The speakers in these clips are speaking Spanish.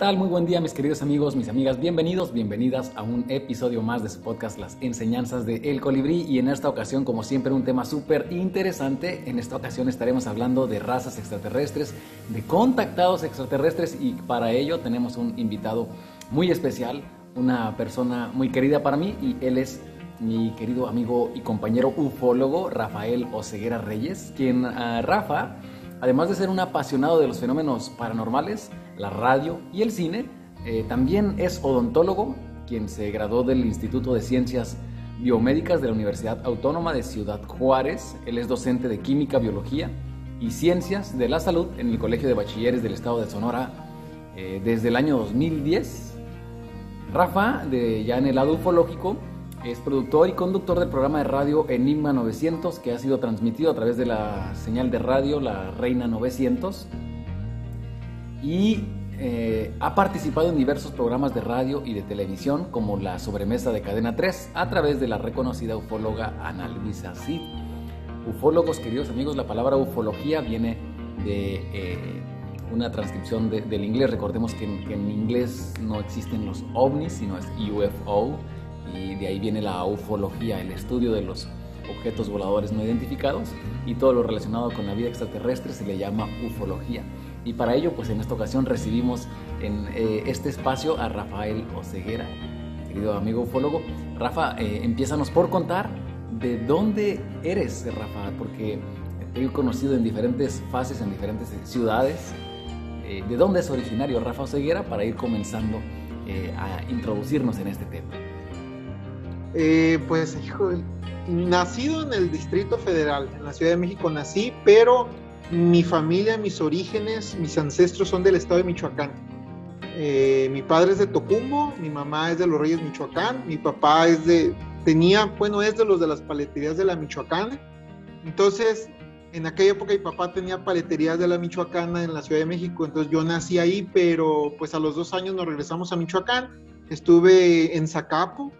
tal? Muy buen día, mis queridos amigos, mis amigas. Bienvenidos, bienvenidas a un episodio más de su podcast Las Enseñanzas de El Colibrí. Y en esta ocasión, como siempre, un tema súper interesante. En esta ocasión estaremos hablando de razas extraterrestres, de contactados extraterrestres. Y para ello tenemos un invitado muy especial, una persona muy querida para mí. Y él es mi querido amigo y compañero ufólogo, Rafael Oseguera Reyes, quien, Rafa, además de ser un apasionado de los fenómenos paranormales, la radio y el cine, también es odontólogo, quien se graduó del Instituto de Ciencias Biomédicas de la Universidad Autónoma de Ciudad Juárez. Él es docente de Química, Biología y Ciencias de la Salud en el Colegio de Bachilleres del Estado de Sonora desde el año 2010. Rafa, ya en el lado ufológico, es productor y conductor del programa de radio Enigma 900, que ha sido transmitido a través de la señal de radio La Reina 900. Y ha participado en diversos programas de radio y de televisión, como La Sobremesa de Cadena 3, a través de la reconocida ufóloga Ana Luisa Cid. Ufólogos, queridos amigos, la palabra ufología viene de una transcripción del inglés. Recordemos que en inglés no existen los ovnis, sino es UFO. Y de ahí viene la ufología, el estudio de los objetos voladores no identificados, y todo lo relacionado con la vida extraterrestre se le llama ufología. Y para ello, pues en esta ocasión recibimos en este espacio a Rafael Oseguera, querido amigo ufólogo. Rafa, empiézanos por contar de dónde eres, Rafa, porque te he conocido en diferentes fases, en diferentes ciudades. ¿De dónde es originario Rafa Oseguera, para ir comenzando a introducirnos en este tema? Pues, hijo, nacido en el Distrito Federal, en la Ciudad de México nací, pero mi familia, mis orígenes, mis ancestros son del estado de Michoacán. Mi padre es de Tocumbo, mi mamá es de Los Reyes, Michoacán, mi papá es de los de las paleterías de la Michoacana. Entonces, en aquella época mi papá tenía paleterías de la Michoacana en la Ciudad de México, entonces yo nací ahí, pero pues a los 2 años nos regresamos a Michoacán. Estuve en Zacapu,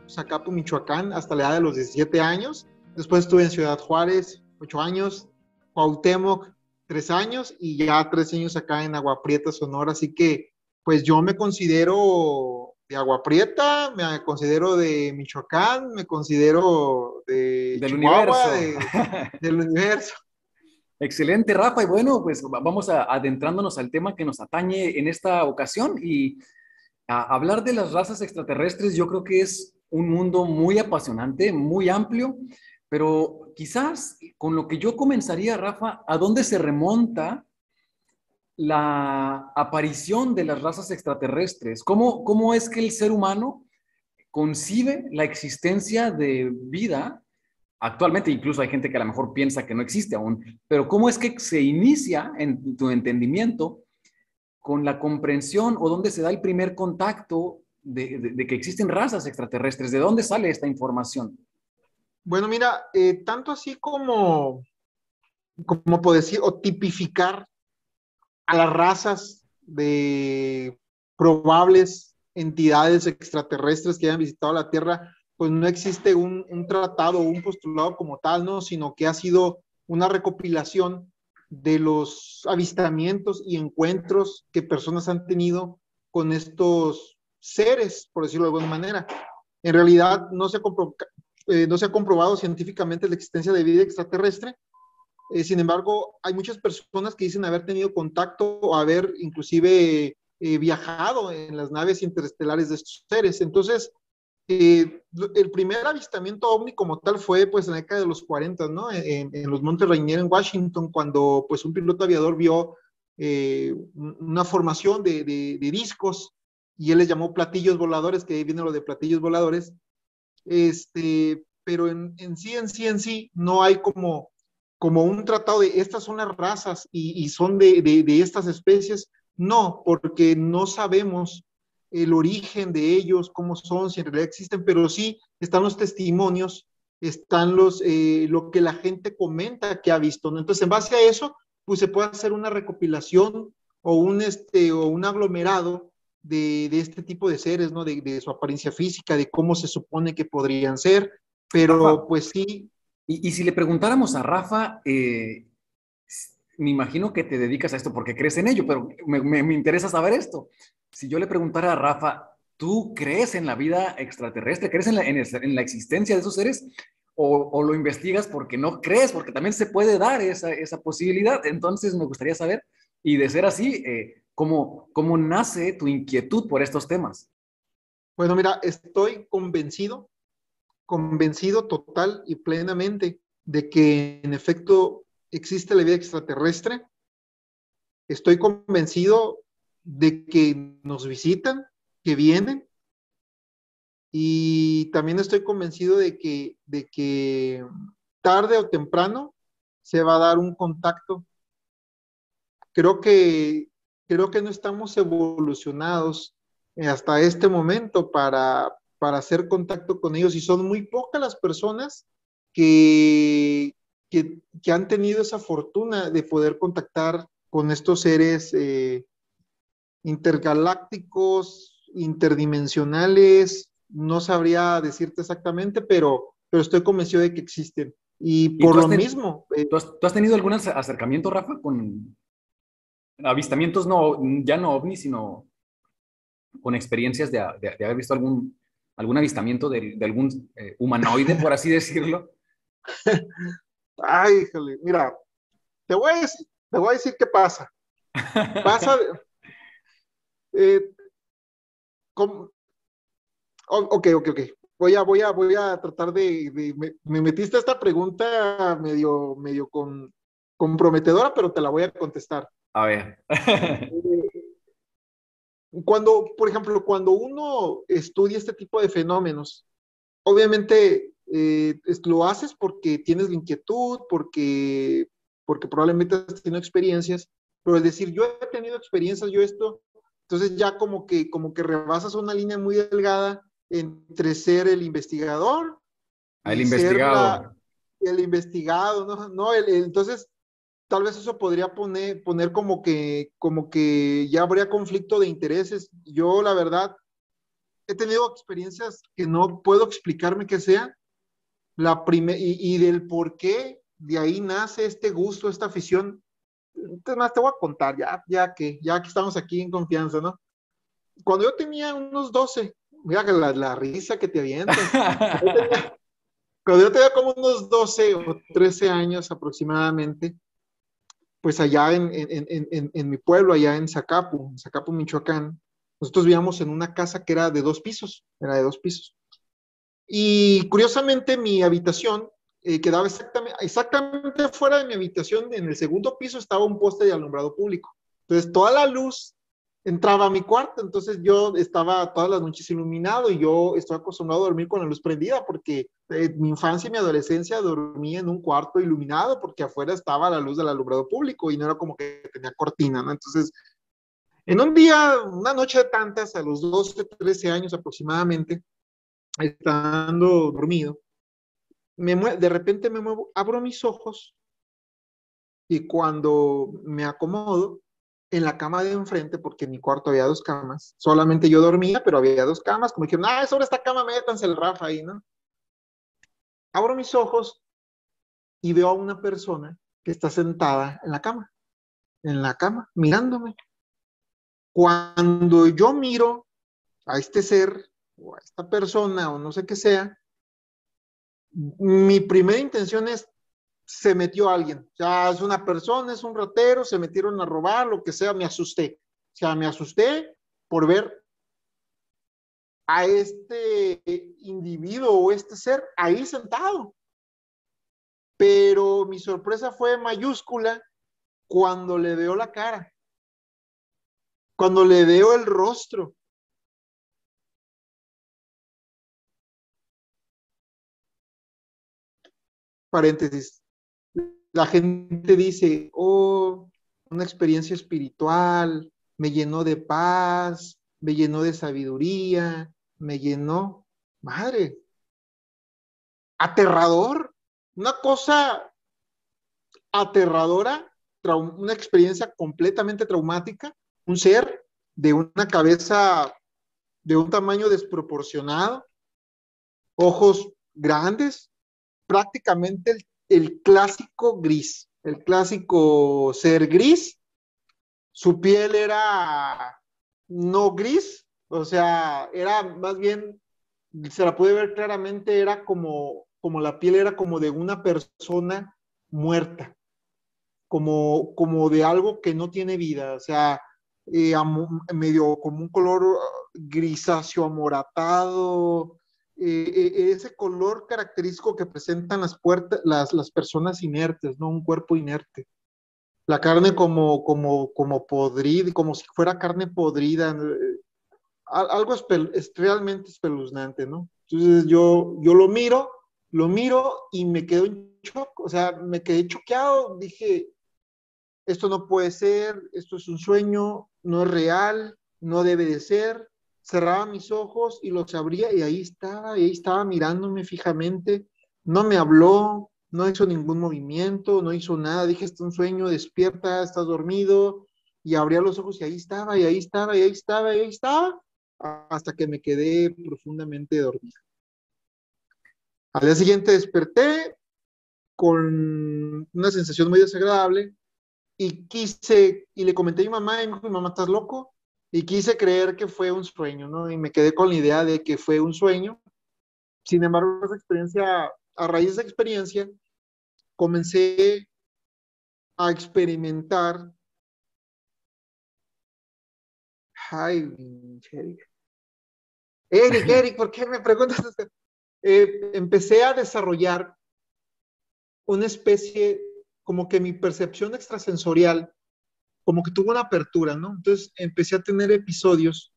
Michoacán, hasta la edad de los 17 años. Después estuve en Ciudad Juárez, 8 años, Cuauhtémoc, 3 años, y ya 3 años acá en Agua Prieta, Sonora. Así que, pues yo me considero de Agua Prieta, me considero de Michoacán, me considero de Del Chihuahua, universo. del universo. Excelente, Rafa. Y bueno, pues vamos adentrándonos al tema que nos atañe en esta ocasión. Y hablar de las razas extraterrestres, yo creo que es un mundo muy apasionante, muy amplio, pero quizás con lo que yo comenzaría, Rafa, ¿a dónde se remonta la aparición de las razas extraterrestres? ¿Cómo es que el ser humano concibe la existencia de vida actualmente? Incluso hay gente que a lo mejor piensa que no existe aún, pero ¿cómo es que se inicia en tu entendimiento con la comprensión, o dónde se da el primer contacto de que existen razas extraterrestres? ¿De dónde sale esta información? Bueno, mira, tanto así como puedo decir, o tipificar a las razas de probables entidades extraterrestres que hayan visitado la Tierra, pues no existe un tratado o un postulado como tal, ¿no? Sino que ha sido una recopilación de los avistamientos y encuentros que personas han tenido con estos seres, por decirlo de alguna manera. En realidad no se ha comprobado científicamente la existencia de vida extraterrestre. Sin embargo, hay muchas personas que dicen haber tenido contacto o haber inclusive viajado en las naves interestelares de estos seres. Entonces, el primer avistamiento ovni como tal fue pues en la década de los 40, ¿no? En los Montes Rainier en Washington, cuando pues un piloto aviador vio una formación de discos, y él les llamó platillos voladores, que ahí viene lo de platillos voladores. Pero en sí no hay como un tratado de estas son las razas y son de estas especies. No, porque no sabemos el origen de ellos, cómo son, si en realidad existen, pero sí están los testimonios, están lo que la gente comenta que ha visto, ¿no? Entonces, en base a eso, pues se puede hacer una recopilación o un aglomerado de este tipo de seres, ¿no? De su apariencia física, de cómo se supone que podrían ser, pero Rafa, pues sí. y si le preguntáramos a Rafa, me imagino que te dedicas a esto porque crees en ello, pero me interesa saber esto. Si yo le preguntara a Rafa, ¿tú crees en la vida extraterrestre? ¿Crees en la existencia de esos seres? O lo investigas porque no crees? Porque también se puede dar esa posibilidad. Entonces me gustaría saber, y de ser así, ¿cómo nace tu inquietud por estos temas? Bueno, mira, estoy convencido total y plenamente de que en efecto existe la vida extraterrestre. Estoy convencido de que nos visitan, que vienen, y también estoy convencido de que tarde o temprano se va a dar un contacto. Creo que, creo que no estamos evolucionados hasta este momento para hacer contacto con ellos, y son muy pocas las personas que, que han tenido esa fortuna de poder contactar con estos seres intergalácticos, interdimensionales. No sabría decirte exactamente, pero estoy convencido de que existen. Y ¿Y por lo mismo, tú has tenido algún acercamiento, Rafa, con avistamientos, no, ya no ovnis, sino con experiencias de haber visto algún avistamiento de algún humanoide, por así decirlo? ay, híjole, mira, te voy a decir qué pasa. Pasa, eh, com- ok. Voy a tratar me metiste esta pregunta medio comprometedora, pero te la voy a contestar. A ver. Cuando, por ejemplo, cuando uno estudia este tipo de fenómenos, obviamente lo haces porque tienes la inquietud, porque probablemente has tenido experiencias, pero es decir, yo he tenido experiencias, yo esto, entonces ya como que rebasas una línea muy delgada entre ser el investigador El y ser investigado. el investigado, ¿no? No entonces, tal vez eso podría poner como que ya habría conflicto de intereses. Yo, la verdad, he tenido experiencias que no puedo explicarme qué sea, y del por qué de ahí nace este gusto, esta afición. Entonces, más te voy a contar, ya que estamos aquí en confianza, ¿no? Cuando yo tenía unos 12, mira que la risa que te avientas. Cuando yo tenía como unos 12 o 13 años aproximadamente, pues allá en mi pueblo, allá en Zacapu, Michoacán, nosotros vivíamos en una casa que era de 2 pisos, era de 2 pisos. Y curiosamente mi habitación quedaba exactamente fuera de mi habitación. En el segundo piso estaba un poste de alumbrado público. Entonces toda la luz entraba a mi cuarto. Entonces yo estaba todas las noches iluminado, y yo estoy acostumbrado a dormir con la luz prendida porque mi infancia y mi adolescencia dormía en un cuarto iluminado porque afuera estaba la luz del alumbrado público y no era como que tenía cortina, ¿no? Entonces, en un día, una noche de tantas, a los 12, 13 años aproximadamente, estando dormido, de repente me muevo, abro mis ojos, y cuando me acomodo en la cama de enfrente, porque en mi cuarto había 2 camas, solamente yo dormía, pero había 2 camas, como dijeron, sobre esta cama métanse el Rafa ahí, ¿no? Abro mis ojos y veo a una persona que está sentada en la cama, mirándome. Cuando yo miro a este ser, o a esta persona, o no sé qué sea, mi primera intención es, se metió alguien. O sea, es una persona, es un ratero, se metieron a robar, lo que sea, me asusté. O sea, me asusté por ver a este individuo o este ser ahí sentado. Pero mi sorpresa fue mayúscula cuando le veo la cara, cuando le veo el rostro. Paréntesis. La gente dice, oh, una experiencia espiritual, me llenó de paz, me llenó de sabiduría, me llenó, madre, aterrador, una cosa aterradora, una experiencia completamente traumática, un ser de una cabeza de un tamaño desproporcionado, ojos grandes, prácticamente el clásico gris, el clásico ser gris. Su piel era no gris, o sea, era más bien, se la puede ver claramente, era como la piel era como de una persona muerta, como de algo que no tiene vida, o sea, medio como un color grisáceo amoratado, ese color característico que presentan las personas inertes, ¿no? Un cuerpo inerte. La carne como podrida, como si fuera carne podrida, algo es realmente espeluznante, ¿no? Entonces yo lo miro y me quedo en shock, o sea, me quedé choqueado, dije, esto no puede ser, esto es un sueño, no es real, no debe de ser. Cerraba mis ojos y los abría y ahí estaba mirándome fijamente. No me habló, no hizo ningún movimiento, no hizo nada. Dije, es un sueño, despierta, estás dormido. Y abría los ojos y ahí estaba, y ahí estaba, y ahí estaba, y ahí estaba, hasta que me quedé profundamente dormido. Al día siguiente desperté con una sensación muy desagradable y le comenté a mi mamá y me dijo, mi mamá, ¿estás loco? Y quise creer que fue un sueño, ¿no? Y me quedé con la idea de que fue un sueño. Sin embargo, a raíz de esa experiencia, comencé a experimentar, ay, Eric, ¿por qué me preguntas esto? Empecé a desarrollar una especie, como que mi percepción extrasensorial, como que tuvo una apertura, ¿no? Entonces empecé a tener episodios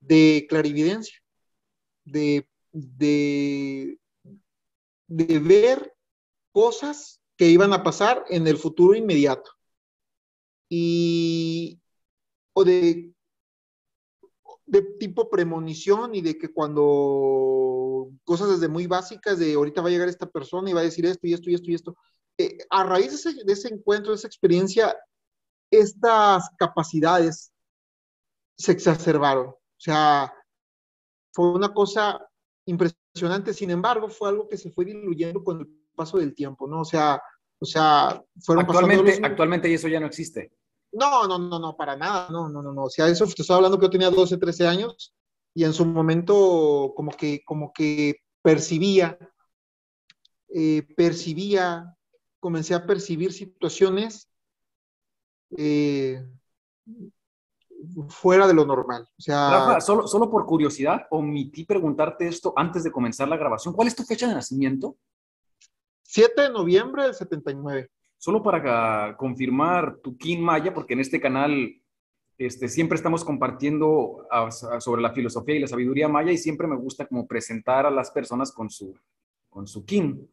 de clarividencia, de, de ver cosas que iban a pasar en el futuro inmediato. Y, o de tipo premonición y de que cuando cosas desde muy básicas de ahorita va a llegar esta persona y va a decir esto y esto y esto y esto. A raíz de ese encuentro, de esa experiencia, estas capacidades se exacerbaron. O sea, fue una cosa impresionante. Sin embargo, fue algo que se fue diluyendo con el paso del tiempo, ¿no? O sea, fueron pasando los... Actualmente eso ya no existe. No, para nada, no. O sea, eso te estaba hablando que yo tenía 12, 13 años y en su momento como que percibía, comencé a percibir situaciones eh, fuera de lo normal. O Rafa, sea, solo por curiosidad, omití preguntarte esto antes de comenzar la grabación. ¿Cuál es tu fecha de nacimiento? 7 de noviembre del 79. Solo para confirmar tu kin maya, porque en este canal siempre estamos compartiendo sobre la filosofía y la sabiduría maya y siempre me gusta como presentar a las personas con su kin.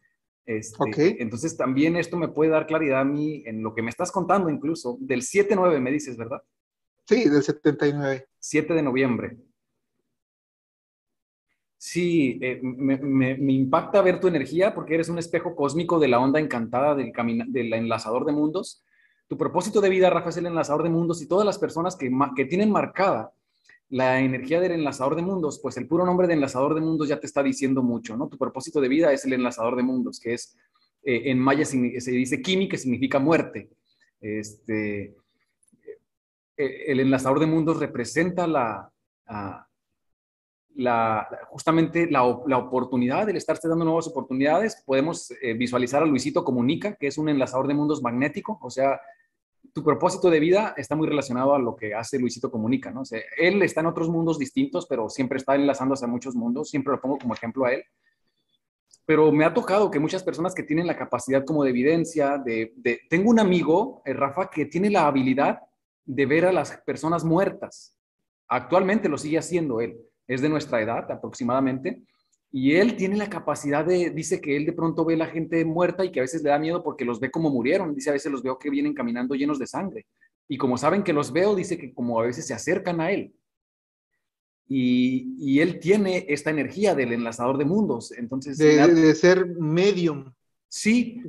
Ok, Entonces también esto me puede dar claridad a mí en lo que me estás contando incluso, del 7/9 me dices, ¿verdad? sí, del 79. 7 de noviembre. Sí, me impacta ver tu energía porque eres un espejo cósmico de la onda encantada del enlazador de mundos. Tu propósito de vida, Rafa, es el enlazador de mundos y todas las personas que tienen marcada la energía del enlazador de mundos, pues el puro nombre de enlazador de mundos ya te está diciendo mucho, ¿no? Tu propósito de vida es el enlazador de mundos, que es, en maya se dice kimi, que significa muerte. Este, el enlazador de mundos representa a, justamente la oportunidad, el estarse dando nuevas oportunidades. Podemos visualizar a Luisito Comunica, que es un enlazador de mundos magnético, o sea, tu propósito de vida está muy relacionado a lo que hace Luisito Comunica, ¿no? O sea, él está en otros mundos distintos, pero siempre está enlazándose a muchos mundos, siempre lo pongo como ejemplo a él. Pero me ha tocado que muchas personas que tienen la capacidad como de evidencia, tengo un amigo, Rafa, que tiene la habilidad de ver a las personas muertas. Actualmente lo sigue haciendo él, es de nuestra edad aproximadamente, y él tiene la capacidad dice que él de pronto ve a la gente muerta y que a veces le da miedo porque los ve como murieron, dice a veces los veo que vienen caminando llenos de sangre, y como saben que los veo, dice que como a veces se acercan a él, y él tiene esta energía del enlazador de mundos, entonces De ser medium. sí,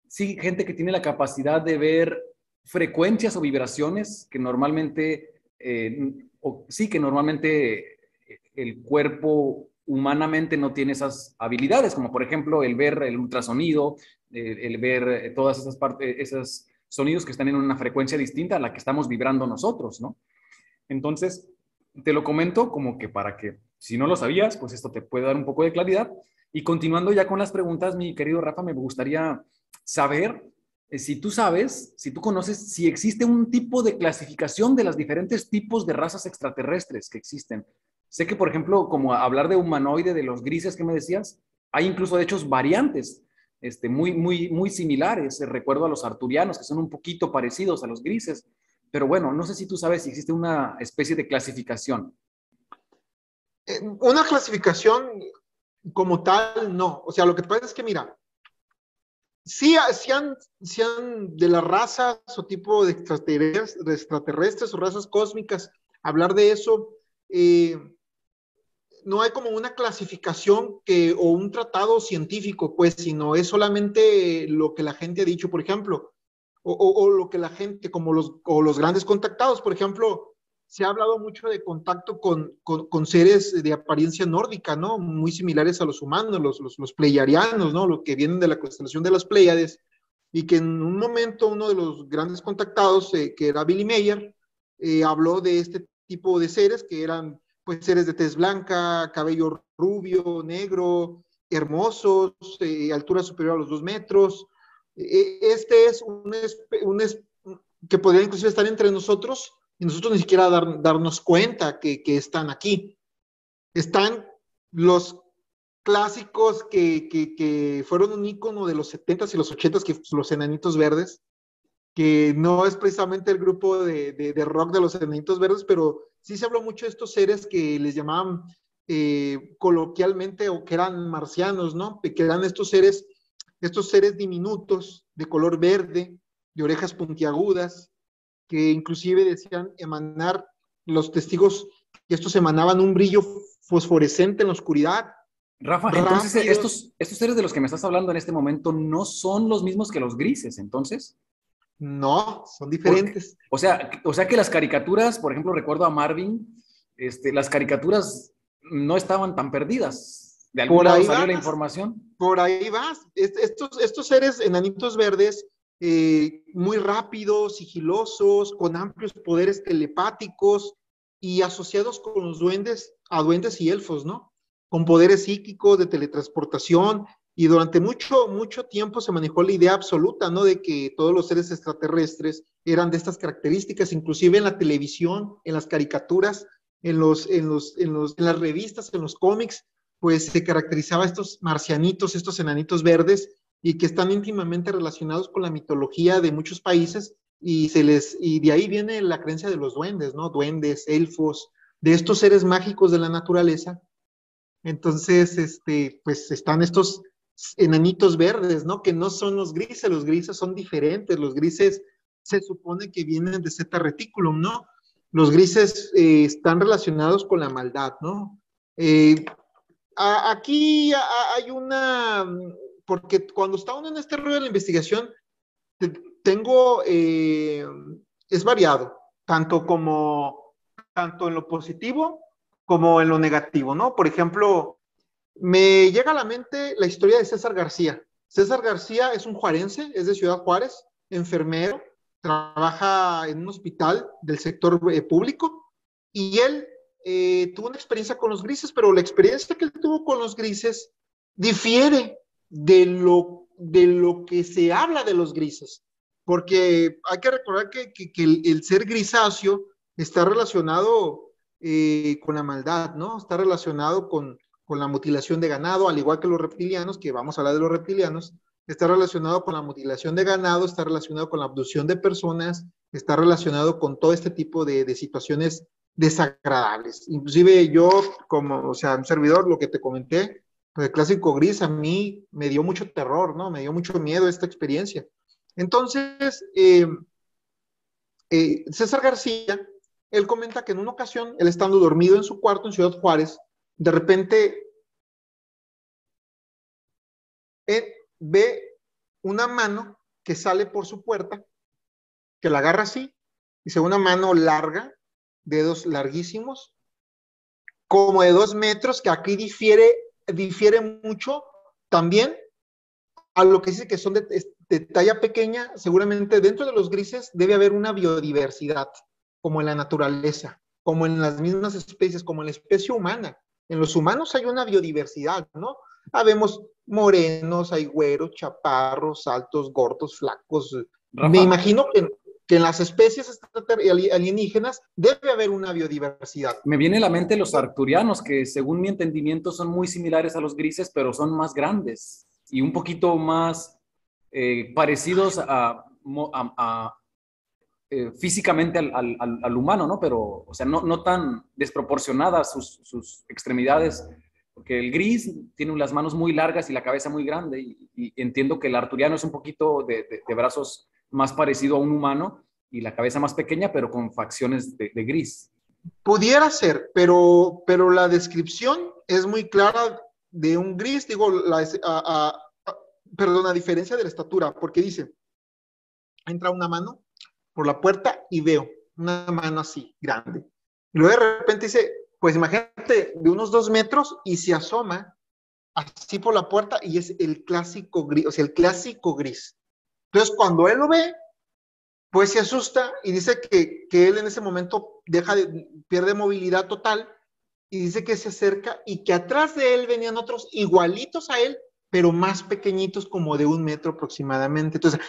sí, gente que tiene la capacidad de ver frecuencias o vibraciones que normalmente, sí, que normalmente el cuerpo humanamente no tiene esas habilidades, como por ejemplo el ver el ultrasonido, el ver todas esas partes, esos sonidos que están en una frecuencia distinta a la que estamos vibrando nosotros, ¿no? Entonces, te lo comento como que para que, si no lo sabías, pues esto te puede dar un poco de claridad. Y continuando ya con las preguntas, mi querido Rafa, me gustaría saber si tú sabes, si tú conoces, si existe un tipo de clasificación de los diferentes tipos de razas extraterrestres que existen. Sé que, por ejemplo, como hablar de humanoide, de los grises que me decías, hay incluso, de hecho, variantes muy similares. Recuerdo a los arturianos, que son un poquito parecidos a los grises. Pero bueno, no sé si tú sabes si existe una especie de clasificación. Una clasificación como tal, no. O sea, lo que pasa es que, mira, sí han de las razas o tipo de extraterrestres o razas cósmicas, hablar de eso, eh, no hay como una clasificación o un tratado científico, pues, sino es solamente lo que la gente ha dicho, por ejemplo, o lo que la gente, como los grandes contactados, por ejemplo, se ha hablado mucho de contacto con seres de apariencia nórdica, ¿no? Muy similares a los humanos, los pleiadianos, ¿no? Los que vienen de la constelación de las Pléyades, y que en un momento uno de los grandes contactados, que era Billy Mayer, habló de este tipo de seres que eran pues seres de tez blanca, cabello rubio, negro, hermosos, altura superior a los 2 metros. Este es que podría inclusive estar entre nosotros y nosotros ni siquiera darnos cuenta que están aquí. Están los clásicos que fueron un ícono de los 70s y los 80s, que los enanitos verdes, que no es precisamente el grupo de rock de los Enanitos Verdes, pero sí se habló mucho de estos seres que les llamaban coloquialmente, o que eran marcianos, ¿no? Que eran estos seres diminutos de color verde, de orejas puntiagudas, que inclusive decían emanar, los testigos, que estos emanaban un brillo fosforescente en la oscuridad, Rafa, entonces rápidos. estos seres de los que me estás hablando en este momento no son los mismos que los grises, entonces. No, son Porque, diferentes. o sea que las caricaturas, por ejemplo, recuerdo a Marvin, las caricaturas no estaban tan perdidas. De algún Por lado ahí salió la vas. información. Por ahí vas. Estos seres enanitos verdes, muy rápidos, sigilosos, con amplios poderes telepáticos y asociados con los duendes, a duendes y elfos, ¿no? Con poderes psíquicos de teletransportación, y durante mucho tiempo se manejó la idea absoluta, ¿no? De que todos los seres extraterrestres eran de estas características, inclusive en la televisión, en las caricaturas, en las revistas, en los cómics, pues se caracterizaba a estos marcianitos, estos enanitos verdes, y que están íntimamente relacionados con la mitología de muchos países, y de ahí viene la creencia de los duendes, ¿no? Duendes, elfos, de estos seres mágicos de la naturaleza. Entonces, pues están estos enanitos verdes, ¿no? Que no son los grises son diferentes, los grises se supone que vienen de Zeta Reticulum, ¿no? Los grises están relacionados con la maldad, ¿no? Eh, Aquí hay porque cuando está uno en este rollo de la investigación, tengo, es variado, tanto en lo positivo como en lo negativo, ¿no? Por ejemplo, me llega a la mente la historia de César García. César García es un juarense, es de Ciudad Juárez, enfermero, trabaja en un hospital del sector público, y él tuvo una experiencia con los grises, pero la experiencia que él tuvo con los grises difiere de lo que se habla de los grises, porque hay que recordar que el ser grisáceo está relacionado con la maldad, ¿no? Está relacionado con la mutilación de ganado, al igual que los reptilianos, que vamos a hablar de los reptilianos. Está relacionado con la mutilación de ganado, está relacionado con la abducción de personas, está relacionado con todo este tipo de situaciones desagradables. Inclusive yo, como, o sea, un servidor, lo que te comenté, pues el clásico gris a mí me dio mucho terror, ¿no? Me dio mucho miedo esta experiencia. Entonces, César García, él comenta que en una ocasión, él estando dormido en su cuarto en Ciudad Juárez, de repente él ve una mano que sale por su puerta, que la agarra así, dice, una mano larga, dedos larguísimos, como de 2 metros, que aquí difiere mucho también a lo que dice que son de talla pequeña. Seguramente dentro de los grises debe haber una biodiversidad, como en la naturaleza. como en las mismas especies, como en la especie humana. En los humanos hay una biodiversidad, ¿no? Habemos morenos, hay güeros, chaparros, altos, gordos, flacos. Me Rafa, imagino que en las especies alienígenas debe haber una biodiversidad. me viene a la mente los arcturianos, que según mi entendimiento son muy similares a los grises, pero son más grandes y un poquito más parecidos físicamente al humano, ¿no? Pero, o sea, no tan desproporcionadas sus extremidades, porque el gris tiene las manos muy largas y la cabeza muy grande, y entiendo que el arturiano es un poquito de brazos más parecido a un humano y la cabeza más pequeña, pero con facciones de gris. Pudiera ser, pero la descripción es muy clara de un gris, digo, perdón, a diferencia de la estatura, porque dice, entra una mano por la puerta y veo una mano así, grande. Y luego de repente dice, pues imagínate, de unos 2 metros y se asoma así por la puerta y es el clásico gris, o sea, el clásico gris. Entonces, cuando él lo ve, pues se asusta y dice que él en ese momento pierde movilidad total y dice que se acerca y que atrás de él venían otros igualitos a él, pero más pequeñitos, como de 1 metro aproximadamente. Entonces,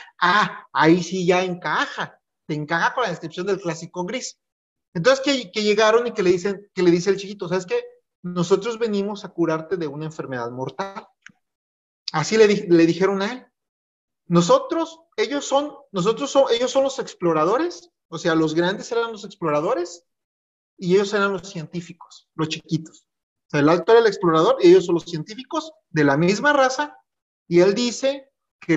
ahí sí ya encaja, te encaja con la descripción del clásico gris. Entonces, que llegaron y que le dice el chiquito, ¿sabes qué? Nosotros venimos a curarte de una enfermedad mortal. Así le dijeron a él. Ellos son los exploradores, o sea, los grandes eran los exploradores y ellos eran los científicos, los chiquitos. O sea, el alto era el explorador y ellos son los científicos de la misma raza, y él dice que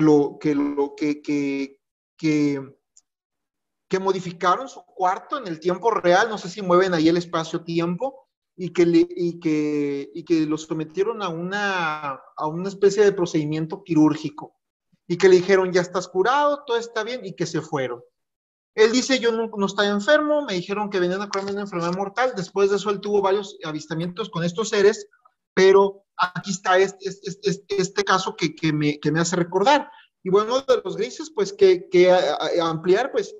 modificaron su cuarto en el tiempo real, no sé si mueven ahí el espacio-tiempo, y que los sometieron a una especie de procedimiento quirúrgico, y que le dijeron, ya estás curado, todo está bien, y que se fueron. Él dice, yo no estaba enfermo, me dijeron que venían a curarme una enfermedad mortal. Después de eso él tuvo varios avistamientos con estos seres, pero aquí está este caso que me hace recordar. Y bueno, de los grises, pues que ampliar, pues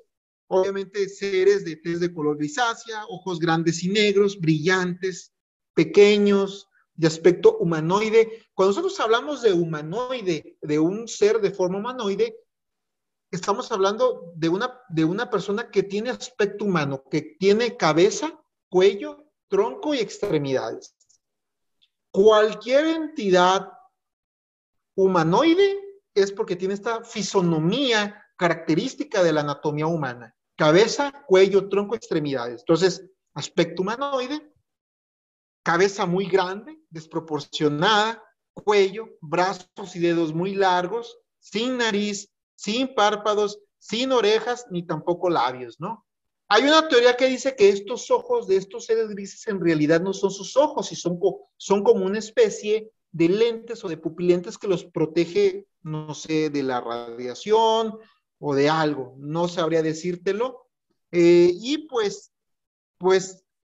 obviamente seres de tez de color grisácea, ojos grandes y negros, brillantes, pequeños, de aspecto humanoide. Cuando nosotros hablamos de humanoide, de un ser de forma humanoide, estamos hablando de una persona que tiene aspecto humano, que tiene cabeza, cuello, tronco y extremidades. Cualquier entidad humanoide es porque tiene esta fisonomía característica de la anatomía humana. Cabeza, cuello, tronco, extremidades. Entonces, aspecto humanoide, cabeza muy grande, desproporcionada, cuello, brazos y dedos muy largos, sin nariz, sin párpados, sin orejas, ni tampoco labios, ¿no? Hay una teoría que dice que estos ojos de estos seres grises en realidad no son sus ojos, y son como una especie de lentes o de pupilentes que los protege, no sé, de la radiación o de algo, no sabría decírtelo. Y pues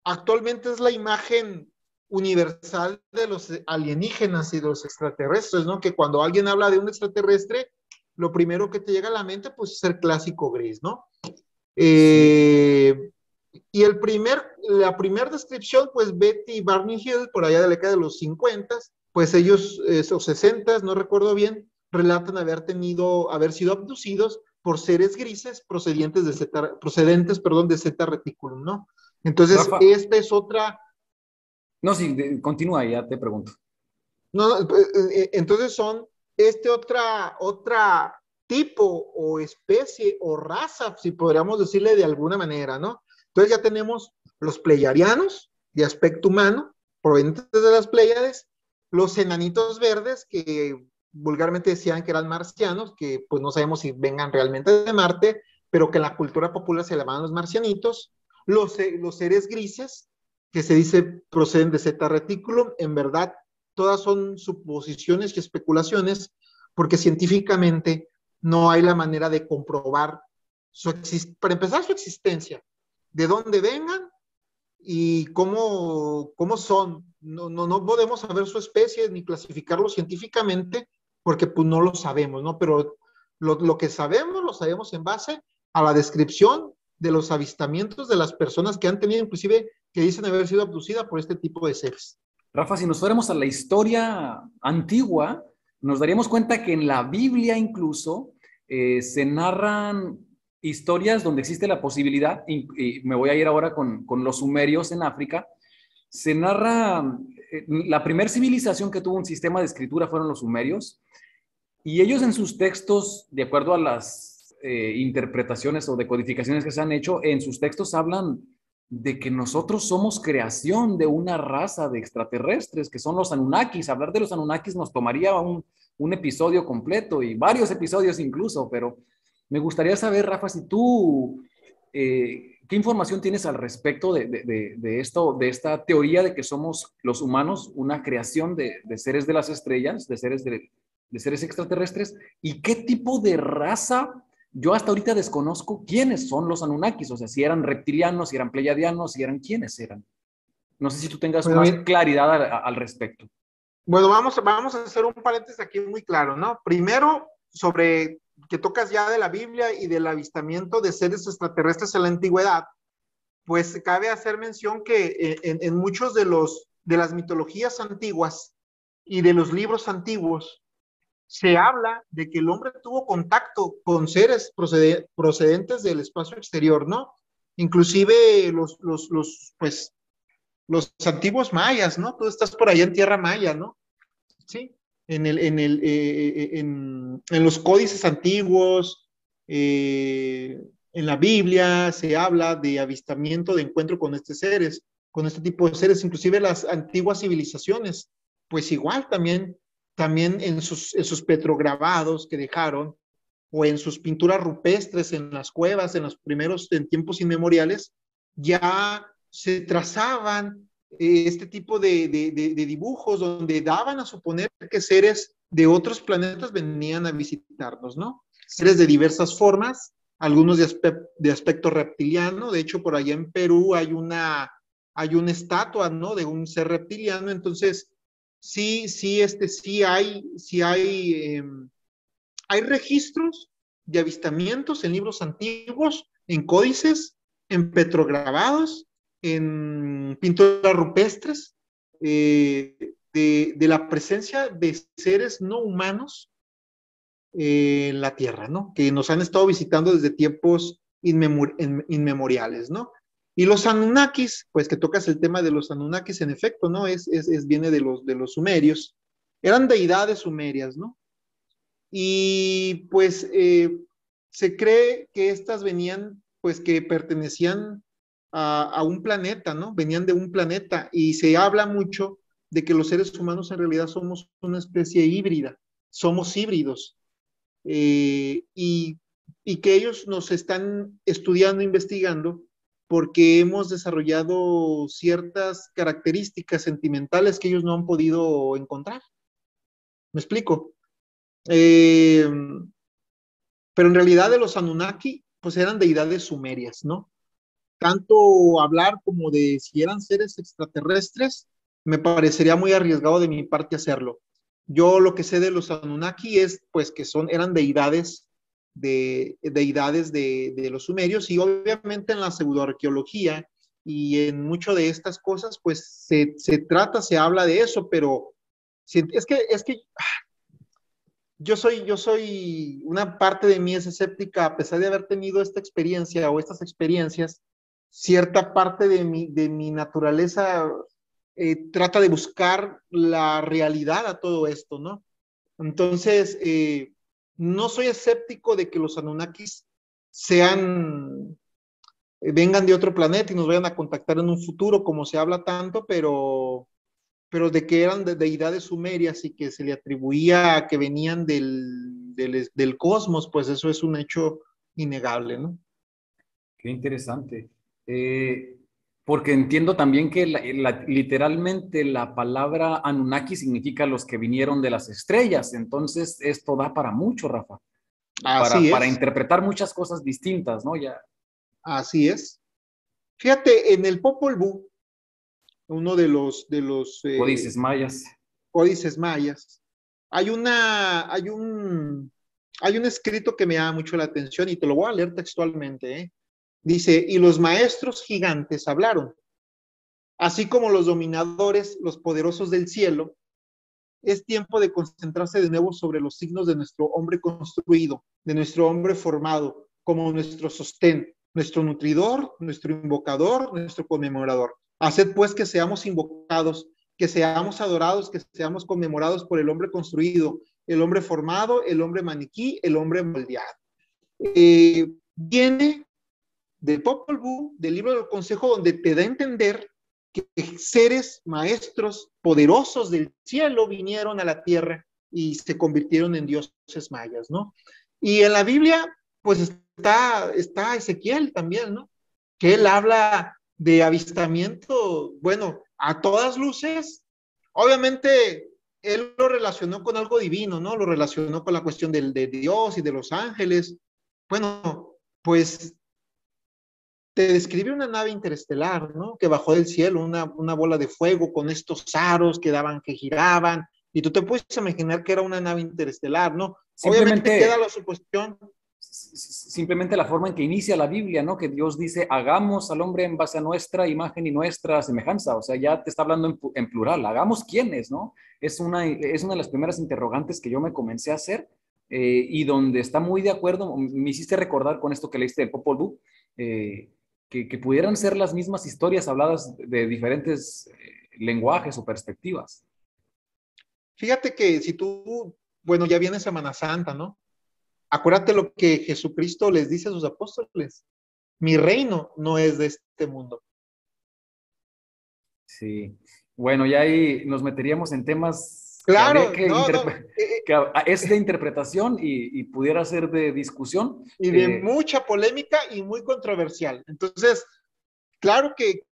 actualmente es la imagen universal de los alienígenas y de los extraterrestres, ¿no? Que cuando alguien habla de un extraterrestre, lo primero que te llega a la mente, pues es el clásico gris, ¿no? Sí. Eh, y la primera descripción, pues Betty y Barney Hill, por allá de la década de los 50, pues ellos, o 60, no recuerdo bien, relatan haber sido abducidos por seres grises procedentes de Zeta Reticulum, ¿no? Entonces, Rafa, esta es otra. no, sí, continúa, ya te pregunto. No, entonces son otra tipo o especie o raza, si podríamos decirle de alguna manera, ¿no? Entonces ya tenemos los pleyadianos de aspecto humano, provenientes de las Pléyades, los enanitos verdes, que vulgarmente decían que eran marcianos, que pues no sabemos si vengan realmente de Marte, pero que en la cultura popular se llamaban los marcianitos, los seres grises, que se dice proceden de Zeta Reticulum. En verdad todas son suposiciones y especulaciones, porque científicamente no hay la manera de comprobar para empezar, su existencia, de dónde vengan y cómo son. No podemos saber su especie ni clasificarlo científicamente, porque pues no lo sabemos, ¿no? Pero lo que sabemos, lo sabemos en base a la descripción de los avistamientos de las personas que han tenido inclusive que dicen haber sido abducida por este tipo de seres. Rafa, si nos fuéramos a la historia antigua, nos daríamos cuenta que en la Biblia incluso se narran historias donde existe la posibilidad, y me voy a ir ahora con los sumerios en África, se narra, la primera civilización que tuvo un sistema de escritura fueron los sumerios, y ellos en sus textos, de acuerdo a las interpretaciones o decodificaciones que se han hecho, en sus textos hablan de que nosotros somos creación de una raza de extraterrestres, que son los Anunnakis. Hablar de los Anunnakis nos tomaría un episodio completo y varios episodios incluso, pero me gustaría saber, Rafa, si tú, ¿qué información tienes al respecto de esto, de esta teoría de que somos los humanos una creación de seres de las estrellas, de seres extraterrestres? ¿Y qué tipo de raza? Yo hasta ahorita desconozco quiénes son los Anunnakis, o sea, si eran reptilianos, si eran pleiadianos, si eran quiénes eran. No sé si tú tengas Bueno, más bien, claridad al respecto. bueno, vamos a hacer un paréntesis aquí muy claro, ¿no? Primero, sobre que tocas ya de la Biblia y del avistamiento de seres extraterrestres en la antigüedad, pues cabe hacer mención que en muchos de las mitologías antiguas y de los libros antiguos, se habla de que el hombre tuvo contacto con seres procedentes del espacio exterior, ¿no? Inclusive pues, los antiguos mayas, ¿no? Tú estás por allá en tierra maya, ¿no? Sí, en los códices antiguos, en la Biblia se habla de avistamiento, de encuentro con estos seres, con este tipo de seres, inclusive las antiguas civilizaciones, pues igual también en sus petrograbados que dejaron, o en sus pinturas rupestres en las cuevas, en los primeros, en tiempos inmemoriales, ya se trazaban este tipo de dibujos donde daban a suponer que seres de otros planetas venían a visitarnos, ¿no? Seres de diversas formas, algunos de aspecto reptiliano, de hecho por allá en Perú hay una estatua, ¿no? De un ser reptiliano, entonces hay registros de avistamientos en libros antiguos, en códices, en petrograbados, en pinturas rupestres, de la presencia de seres no humanos en la Tierra, ¿no? Que nos han estado visitando desde tiempos inmemoriales, ¿no? Y los Anunnakis, pues que tocas el tema de los Anunnakis, en efecto, ¿no? Viene de los sumerios. Eran deidades sumerias, ¿no? Y pues se cree que estas venían, pues que pertenecían a un planeta, ¿no? Venían de un planeta y se habla mucho de que los seres humanos en realidad somos una especie híbrida, somos híbridos eh, y, y que ellos nos están estudiando, investigando, porque hemos desarrollado ciertas características sentimentales que ellos no han podido encontrar. ¿Me explico? Eh, pero en realidad de los Anunnaki, pues eran deidades sumerias, ¿no? Tanto hablar como de si eran seres extraterrestres, me parecería muy arriesgado de mi parte hacerlo. Yo lo que sé de los Anunnaki es, pues, que eran deidades de los sumerios y obviamente en la pseudoarqueología y en mucho de estas cosas, pues se habla de eso, pero es que yo soy, una parte de mí es escéptica, a pesar de haber tenido esta experiencia o estas experiencias, cierta parte de mi naturaleza trata de buscar la realidad a todo esto, ¿no? Entonces, no soy escéptico de que los Anunnakis vengan de otro planeta y nos vayan a contactar en un futuro, como se habla tanto, pero de que eran deidades sumerias y que se le atribuía a que venían del cosmos, pues eso es un hecho innegable, ¿no? Qué interesante. Porque entiendo también que literalmente la palabra Anunnaki significa los que vinieron de las estrellas. Entonces, esto da para mucho, Rafa, Así para es, interpretar muchas cosas distintas, ¿no? Ya. así es. Fíjate, en el Popol Vuh, uno de los Códices mayas. códices mayas, hay hay un escrito que me llama mucho la atención y te lo voy a leer textualmente, ¿eh? Dice, y los maestros gigantes hablaron. así como los dominadores, los poderosos del cielo, es tiempo de concentrarse de nuevo sobre los signos de nuestro hombre construido, de nuestro hombre formado, como nuestro sostén, nuestro nutridor, nuestro invocador, nuestro conmemorador. Haced pues que seamos invocados, que seamos adorados, que seamos conmemorados por el hombre construido, el hombre formado, el hombre maniquí, el hombre moldeado. Viene del Popol Vuh, del libro del Consejo, donde te da a entender que seres maestros poderosos del cielo vinieron a la tierra y se convirtieron en dioses mayas, ¿no? Y en la Biblia, pues está Ezequiel también, ¿no? Que él habla de avistamiento, bueno, a todas luces. Obviamente, él lo relacionó con algo divino, ¿no? Lo relacionó con la cuestión de Dios y de los ángeles. Bueno, pues te describe una nave interestelar, ¿no? Que bajó del cielo, una bola de fuego con estos aros que daban, que giraban, y tú te puedes imaginar que era una nave interestelar, ¿no? Obviamente queda Simplemente, la suposición. simplemente la forma en que inicia la Biblia, ¿no? Que Dios dice, hagamos al hombre en base a nuestra imagen y nuestra semejanza. O sea, ya te está hablando en plural. Hagamos quiénes, ¿no? Es una de las primeras interrogantes que yo me comencé a hacer y donde está muy de acuerdo. Me hiciste recordar con esto que leíste del Popol Vuh, que pudieran ser las mismas historias habladas de diferentes lenguajes o perspectivas. Fíjate que si tú, bueno, ya viene Semana Santa, ¿no? Acuérdate lo que Jesucristo les dice a sus apóstoles. Mi reino no es de este mundo. Sí. Bueno, ya ahí nos meteríamos en temas que habría Claro, que no, no, es de interpretación y pudiera ser de discusión. y de mucha polémica y muy controversial. Entonces, claro que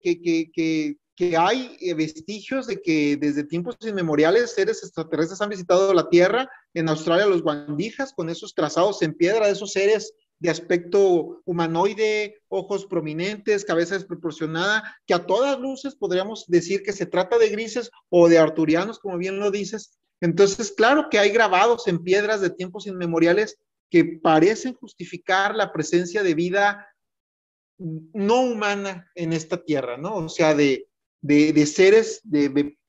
hay vestigios de que desde tiempos inmemoriales seres extraterrestres han visitado la Tierra, en Australia los guandijas con esos trazados en piedra, esos seres de aspecto humanoide, ojos prominentes, cabeza desproporcionada, que a todas luces podríamos decir que se trata de grises o de arturianos, como bien lo dices. Entonces, claro que hay grabados en piedras de tiempos inmemoriales que parecen justificar la presencia de vida no humana en esta tierra, ¿no? O sea, de seres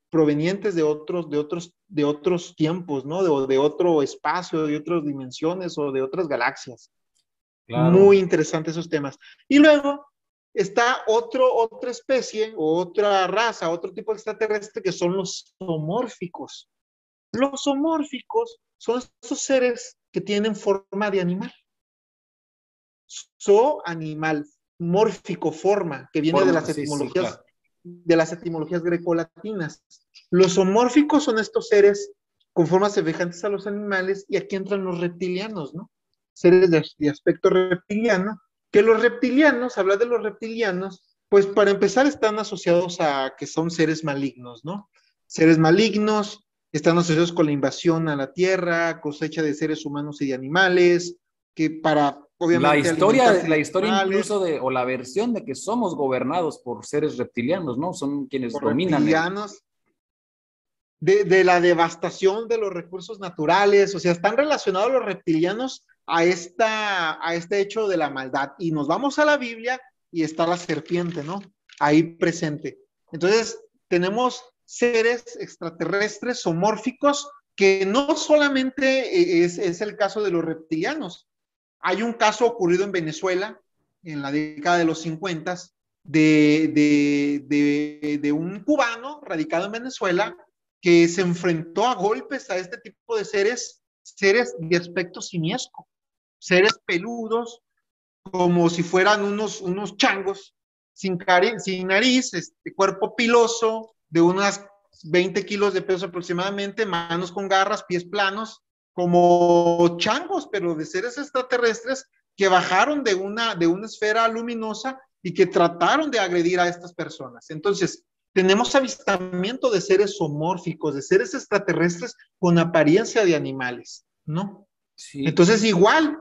provenientes de otros tiempos, ¿no? De otro espacio, de otras dimensiones o de otras galaxias. Muy Claro, interesantes esos temas. Y luego está otra especie o otra raza, otro tipo de extraterrestre que son los zoomórficos. Los zoomórficos son estos seres que tienen forma de animal. Animal, mórfico, forma, que viene forma, sí, sí, claro. de las etimologías grecolatinas. Los zoomórficos son estos seres con formas semejantes a los animales, y aquí entran los reptilianos, ¿no? Seres de aspecto reptiliano, que los reptilianos, hablar de los reptilianos, pues para empezar están asociados a que son seres malignos, ¿no? Seres malignos, están asociados con la invasión a la tierra, cosecha de seres humanos y de animales, que para obviamente alimentarse La de historia animales, incluso o la versión de que somos gobernados por seres reptilianos, ¿no? Son quienes por dominan reptilianos, de la devastación de los recursos naturales, o sea, están relacionados los reptilianos a este hecho de la maldad. Y nos vamos a la Biblia y está la serpiente, ¿no? Ahí presente. Entonces, tenemos seres extraterrestres somórficos que no solamente es el caso de los reptilianos. Hay un caso ocurrido en Venezuela en la década de los 50 de un cubano radicado en Venezuela que se enfrentó a golpes a este tipo de seres de aspecto simiesco, seres peludos, como si fueran unos changos, sin nariz, cuerpo piloso, de unas 20 kilos de peso aproximadamente, manos con garras, pies planos, como changos, pero de seres extraterrestres que bajaron de una esfera luminosa y que trataron de agredir a estas personas. Entonces, tenemos avistamiento de seres zoomórficos, de seres extraterrestres con apariencia de animales, ¿no? Sí. Entonces, igual,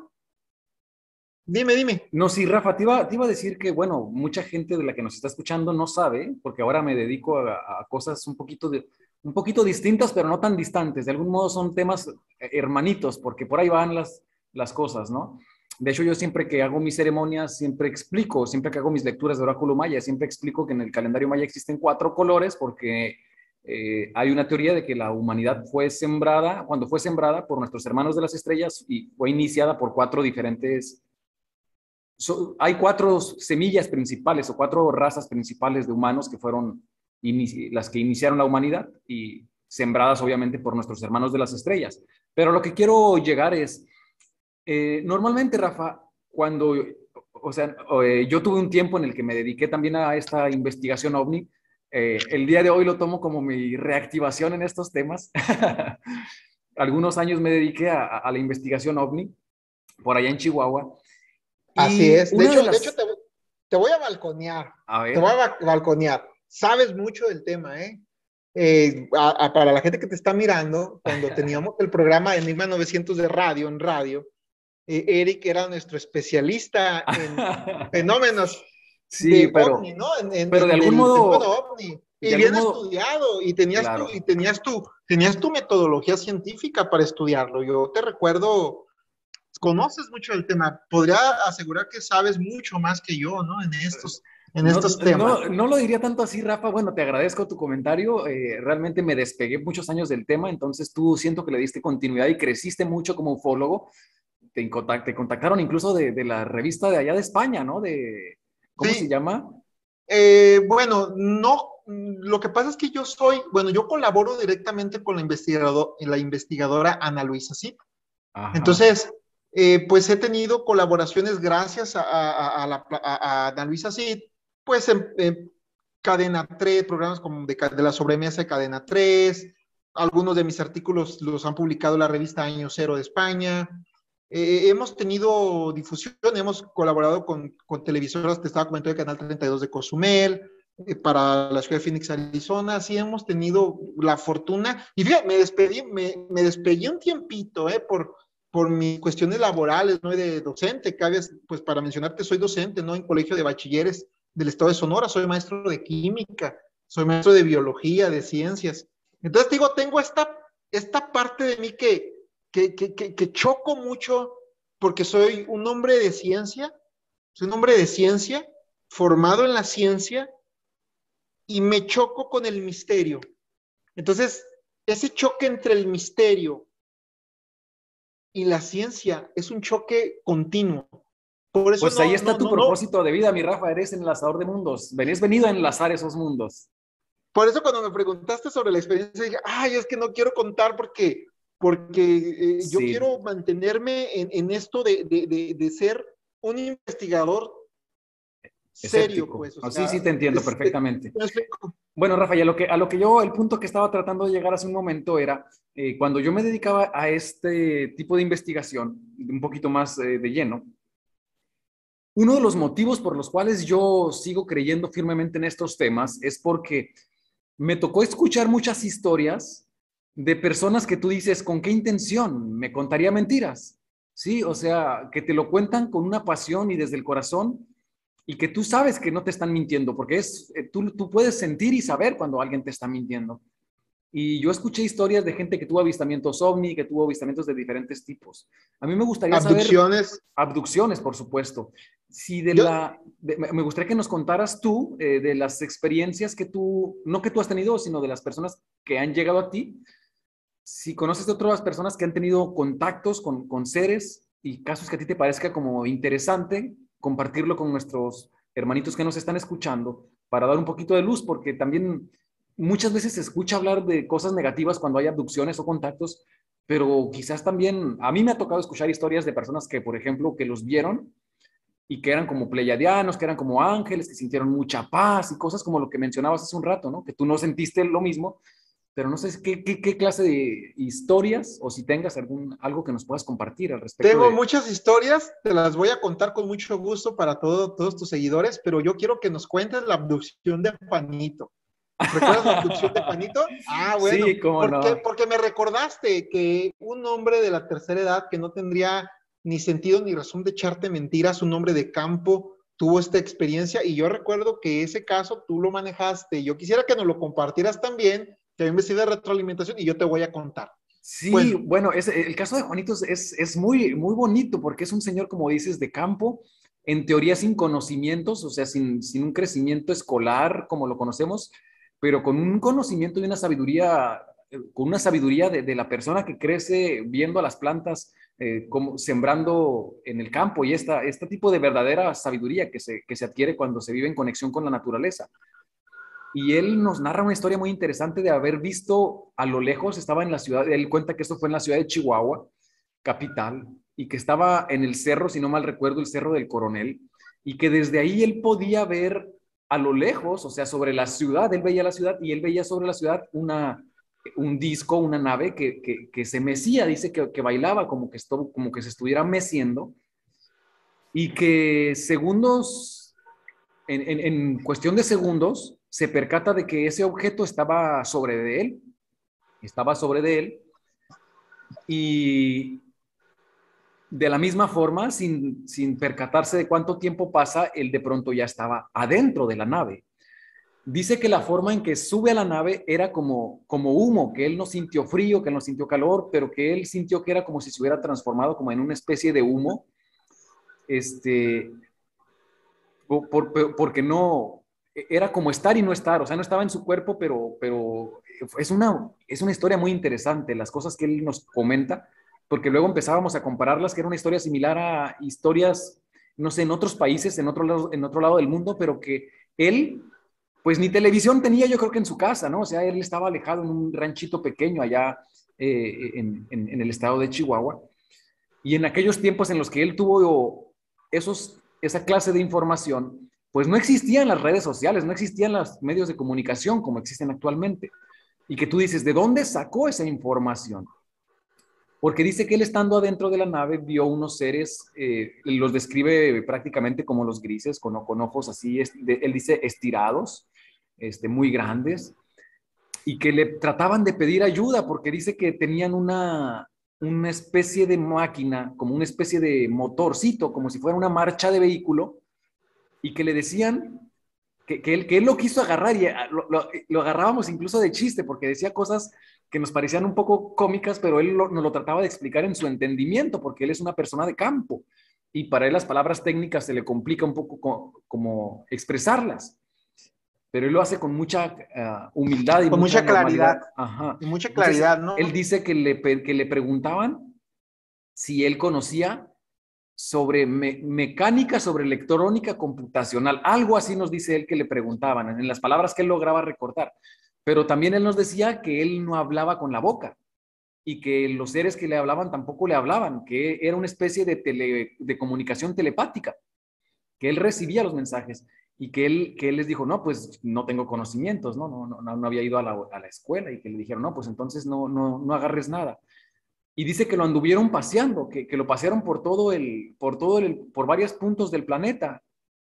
dime. No, sí, Rafa, te iba a decir que, bueno, mucha gente de la que nos está escuchando no sabe, porque ahora me dedico a cosas un poquito distintas, pero no tan distantes. De algún modo son temas hermanitos, porque por ahí van las cosas, ¿no? De hecho, yo siempre que hago mis ceremonias, siempre explico, siempre que hago mis lecturas de oráculo maya, siempre explico que en el calendario maya existen 4 colores porque hay una teoría de que la humanidad fue sembrada, cuando fue sembrada por nuestros hermanos de las estrellas y fue iniciada por 4 diferentes. Hay 4 semillas principales o 4 razas principales de humanos que fueron las que iniciaron la humanidad y sembradas obviamente por nuestros hermanos de las estrellas. Pero lo que quiero llegar es, normalmente, Rafa, cuando, o sea, yo tuve un tiempo en el que me dediqué también a esta investigación ovni. El día de hoy lo tomo como mi reactivación en estos temas. Algunos años me dediqué a la investigación ovni por allá en Chihuahua. Así Y es. De una de hecho, de hecho las... te voy a balconear. A Te voy ver. a balconear. Sabes mucho del tema, ¿eh? Para la gente que te está mirando, cuando teníamos el programa Enigma 900 de radio, en radio, Eric era nuestro especialista en fenómenos Sí, de ovni, ¿no? pero de En algún el fenómeno modo, ovni. de Y algún bien modo, estudiado, claro. tenías tu metodología científica para estudiarlo. Yo te recuerdo, conoces mucho del tema. Podría asegurar que sabes mucho más que yo, ¿no? En No, estos temas. no lo diría tanto así, Rafa. Bueno, te agradezco tu comentario. Realmente me despegué muchos años del tema, entonces tú siento que le diste continuidad y creciste mucho como ufólogo. Te contactaron incluso de la revista de allá de España, ¿no? ¿Cómo se Sí, llama? bueno, no, lo que pasa es que yo colaboro directamente con la investigadora Ana Luisa Cid. Ajá. Entonces, pues he tenido colaboraciones gracias a Ana Luisa Cid, pues en Cadena 3, programas como de la sobremesa de Cadena 3, algunos de mis artículos los han publicado la revista Año Cero de España. Hemos tenido difusión, hemos colaborado con televisoras, te estaba comentando, el Canal 32 de Cozumel, para la ciudad de Phoenix, Arizona. Sí hemos tenido la fortuna, y fíjate, me despedí un tiempito, por mis cuestiones laborales, ¿no? Y de docente, pues para mencionarte, soy docente, ¿no? En colegio de bachilleres del estado de Sonora, soy maestro de química, soy maestro de biología, de ciencias. Entonces, digo, tengo esta parte de mí que choco mucho porque soy un hombre de ciencia, formado en la ciencia, y me choco con el misterio. Entonces, ese choque entre el misterio y la ciencia es un choque continuo. Por eso Pues ahí está tu no. propósito de vida, mi Rafa. Eres enlazador de mundos. Venís venido a enlazar esos mundos. Por eso cuando me preguntaste sobre la experiencia, dije, ay, es que no quiero contar porque yo Sí, quiero mantenerme en esto de ser un investigador serio, escéptico. pues, o Así sí sea, te entiendo perfectamente. ¿me explico? Bueno, Rafa, y a lo que yo, el punto que estaba tratando de llegar hace un momento era, cuando yo me dedicaba a este tipo de investigación, un poquito más de lleno, uno de los motivos por los cuales yo sigo creyendo firmemente en estos temas es porque me tocó escuchar muchas historias de personas que tú dices, ¿con qué intención? ¿Me contaría mentiras? Sí, o sea, que te lo cuentan con una pasión y desde el corazón y que tú sabes que no te están mintiendo, porque tú puedes sentir y saber cuando alguien te está mintiendo. Y yo escuché historias de gente que tuvo avistamientos ovni, que tuvo avistamientos de diferentes tipos. A mí me gustaría saber, Abducciones. abducciones, por supuesto. Si Yo me gustaría que nos contaras tú de las experiencias que tú, no que tú has tenido, sino de las personas que han llegado a ti. Si conoces de otras personas que han tenido contactos con seres y casos que a ti te parezca como interesante, compartirlo con nuestros hermanitos que nos están escuchando para dar un poquito de luz, porque también muchas veces se escucha hablar de cosas negativas cuando hay abducciones o contactos, pero quizás también a mí me ha tocado escuchar historias de personas que, por ejemplo, que los vieron y que eran como pleiadianos, que eran como ángeles, que sintieron mucha paz y cosas como lo que mencionabas hace un rato, ¿no? Que tú no sentiste lo mismo, pero no sé qué clase de historias o si tengas algo que nos puedas compartir al respecto tengo de... muchas historias, te las voy a contar con mucho gusto para todos tus seguidores, pero yo quiero que nos cuentes la abducción de Juanito. ¿Recuerdas la abducción de Juanito? Ah, bueno, Sí, cómo no. porque me recordaste que un hombre de la tercera edad que no tendría ni sentido ni razón de echarte mentiras, un hombre de campo, tuvo esta experiencia y yo recuerdo que ese caso tú lo manejaste. Yo quisiera que nos lo compartieras también, que a mí me sirve de retroalimentación y yo te voy a contar. Sí, Bueno, bueno, el caso de Juanito es muy, muy bonito porque es un señor, como dices, de campo, en teoría sin conocimientos, o sea, sin un crecimiento escolar como lo conocemos, pero con un conocimiento y una sabiduría, con una sabiduría de la persona que crece viendo a las plantas como sembrando en el campo y este tipo de verdadera sabiduría que se adquiere cuando se vive en conexión con la naturaleza. Y él nos narra una historia muy interesante de haber visto a lo lejos, estaba en la ciudad, él cuenta que esto fue en la ciudad de Chihuahua, capital, y que estaba en el cerro, si no mal recuerdo, el Cerro del Coronel, y que desde ahí él podía ver a lo lejos, o sea, sobre la ciudad, él veía la ciudad y él veía sobre la ciudad un disco, una nave que se mecía, dice que bailaba como que se estuviera meciendo, y que segundos en cuestión de segundos, se percata de que ese objeto estaba sobre de él, y de la misma forma, sin percatarse de cuánto tiempo pasa, él de pronto ya estaba adentro de la nave. Dice que la forma en que sube a la nave era como humo, que él no sintió frío, que él no sintió calor, pero que él sintió que era como si se hubiera transformado como en una especie de humo, este, porque no, era como estar y no estar, o sea, no estaba en su cuerpo, pero es una historia muy interesante, las cosas que él nos comenta, porque luego empezábamos a compararlas, que era una historia similar a historias, no sé, en otros países, en otro lado del mundo, pero que él, pues ni televisión tenía yo creo que en su casa, ¿no? O sea, él estaba alejado en un ranchito pequeño allá en el estado de Chihuahua, y en aquellos tiempos en los que él tuvo esa clase de información, pues no existían las redes sociales, no existían los medios de comunicación como existen actualmente. Y que tú dices, ¿de dónde sacó esa información? Porque dice que él estando adentro de la nave vio unos seres, los describe prácticamente como los grises, con ojos así, él dice estirados, muy grandes, y que le trataban de pedir ayuda porque dice que tenían una especie de máquina, como una especie de motorcito, como si fuera una marcha de vehículo, y que le decían que él lo quiso agarrar y lo agarrábamos incluso de chiste porque decía cosas que nos parecían un poco cómicas, pero él nos lo trataba de explicar en su entendimiento porque él es una persona de campo y para él las palabras técnicas se le complica un poco como expresarlas, pero él lo hace con mucha humildad y con mucha mucha normalidad. claridad, Ajá. y mucha Entonces, claridad, él ¿no? dice que le preguntaban si él conocía sobre mecánica, sobre electrónica computacional, algo así nos dice él que le preguntaban, en las palabras que él lograba recordar, pero también él nos decía que él no hablaba con la boca y que los seres que le hablaban tampoco le hablaban, que era una especie de comunicación telepática, que él recibía los mensajes y que él les dijo, no, pues no tengo conocimientos, no había ido a la escuela, y que le dijeron, no, pues entonces no agarres nada. Y dice que lo anduvieron paseando, que lo pasearon por varios puntos del planeta,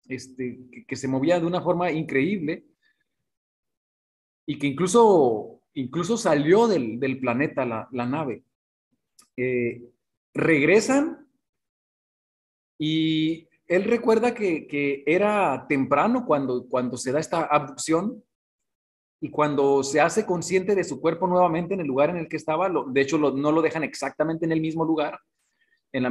que se movía de una forma increíble y que incluso salió del planeta la nave. Eh, Regresan y él recuerda que era temprano cuando se da esta abducción y cuando se hace consciente de su cuerpo nuevamente en el lugar en el que estaba, de hecho no lo dejan exactamente en el mismo lugar, en la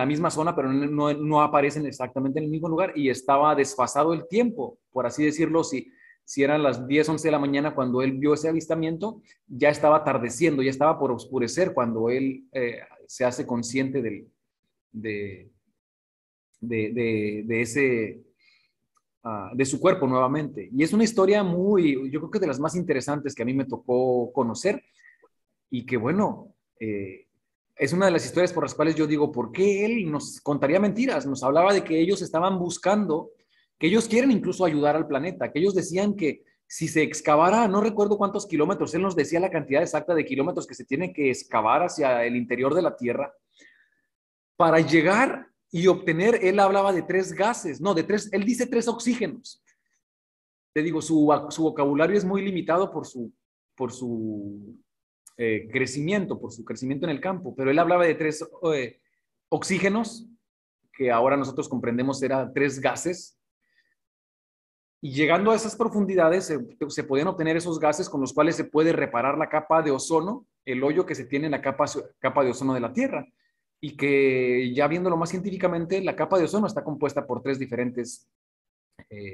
misma zona, pero no aparecen exactamente en el mismo lugar y estaba desfasado el tiempo, por así decirlo, si eran las 10 11 de la mañana cuando él vio ese avistamiento, ya estaba atardeciendo, ya estaba por oscurecer cuando él se hace consciente de, de su cuerpo nuevamente. Y es una historia yo creo que de las más interesantes que a mí me tocó conocer y que bueno, es una de las historias por las cuales yo digo, ¿por qué él nos contaría mentiras? Nos hablaba de que ellos estaban buscando, que ellos quieren incluso ayudar al planeta, que ellos decían que si se excavara, no recuerdo cuántos kilómetros, él nos decía la cantidad exacta de kilómetros que se tiene que excavar hacia el interior de la Tierra para llegar y obtener, él hablaba de 3 gases, no, de 3, él dice 3 oxígenos. Te digo, su vocabulario es muy limitado por su crecimiento, por su crecimiento en el campo, pero él hablaba de 3 oxígenos, que ahora nosotros comprendemos eran 3 gases, y llegando a esas profundidades se podían obtener esos gases con los cuales se puede reparar la capa de ozono el hoyo que se tiene en la capa de ozono de la Tierra y que ya viéndolo más científicamente, la capa de ozono está compuesta por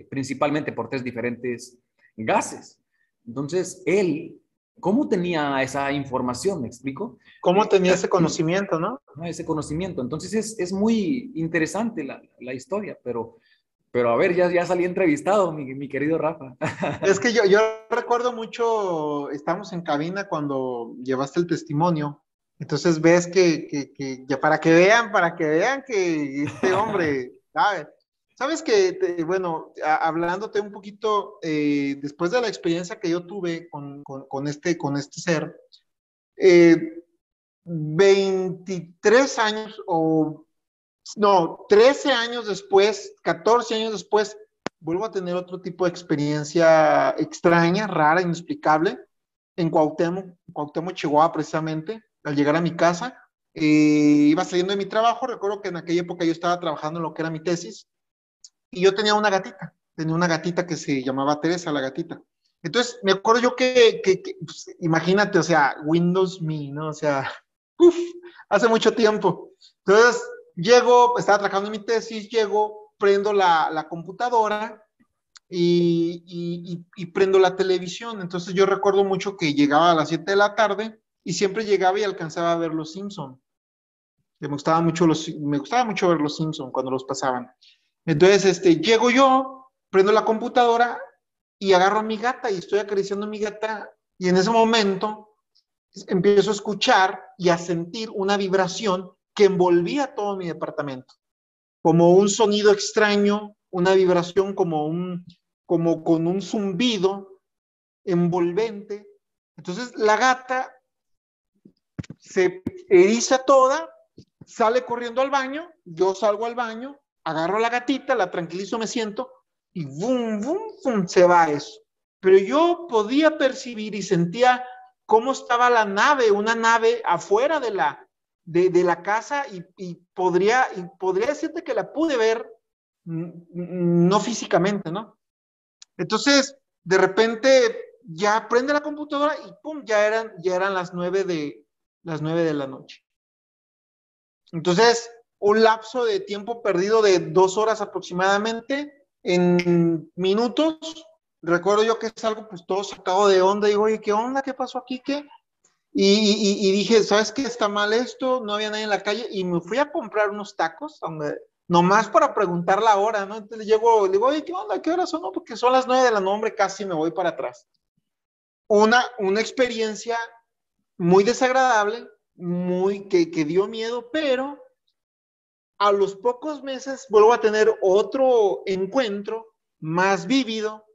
principalmente por tres diferentes gases. Entonces, él, ¿cómo tenía esa información? ¿Me explico? ¿Cómo tenía ese conocimiento, no? Ese conocimiento. Entonces, es muy interesante la historia, pero a ver, ya salí entrevistado, mi querido Rafa. Es que yo recuerdo mucho, estamos en cabina cuando llevaste el testimonio, entonces ves que ya para que vean que este hombre, ¿sabes? Sabes que, bueno, hablándote un poquito, después de la experiencia que yo tuve con este ser, eh, 23 años o no, 13 años después, 14 años después, vuelvo a tener otro tipo de experiencia extraña, rara, inexplicable, en Cuauhtémoc, Chihuahua, precisamente, al llegar a mi casa. Iba saliendo de mi trabajo, recuerdo que en aquella época yo estaba trabajando en lo que era mi tesis, y yo tenía una gatita que se llamaba Teresa, la gatita. Entonces, me acuerdo yo pues, imagínate, o sea, Windows Me, ¿no? O sea, uff, hace mucho tiempo. Entonces, llego, estaba trabajando en mi tesis, llego, prendo la computadora y prendo la televisión. Entonces, yo recuerdo mucho que llegaba a las 7 de la tarde y siempre llegaba y alcanzaba a ver Los Simpson. Me gustaba mucho ver Los Simpson cuando los pasaban. Entonces, llego yo, prendo la computadora y agarro a mi gata y estoy acariciando a mi gata y en ese momento empiezo a escuchar y a sentir una vibración que envolvía todo mi departamento, como un sonido extraño, una vibración como con un zumbido envolvente. Entonces la gata se eriza toda, sale corriendo al baño, yo salgo al baño, agarro a la gatita, la tranquilizo, me siento y boom, boom, boom, se va eso. Pero yo podía percibir y sentía cómo estaba la nave, una nave afuera de la casa y podría decirte que la pude ver, no físicamente, ¿no? Entonces, de repente ya prende la computadora y pum, ya eran las 9 de la noche. Entonces, un lapso de tiempo perdido de 2 horas aproximadamente, en minutos, recuerdo yo que es algo pues todo sacado de onda, digo, oye, ¿qué onda? ¿Qué pasó aquí? ¿Qué? Y dije, ¿sabes qué? Está mal esto, no había nadie en la calle, y me fui a comprar unos tacos, nomás para preguntar la hora, ¿no? Entonces llego, le digo, oye, ¿qué onda? ¿Qué hora son? No, porque son las 9 de la noche, casi me voy para atrás. Una experiencia muy desagradable, que dio miedo, pero a los pocos meses vuelvo a tener otro encuentro más vívido,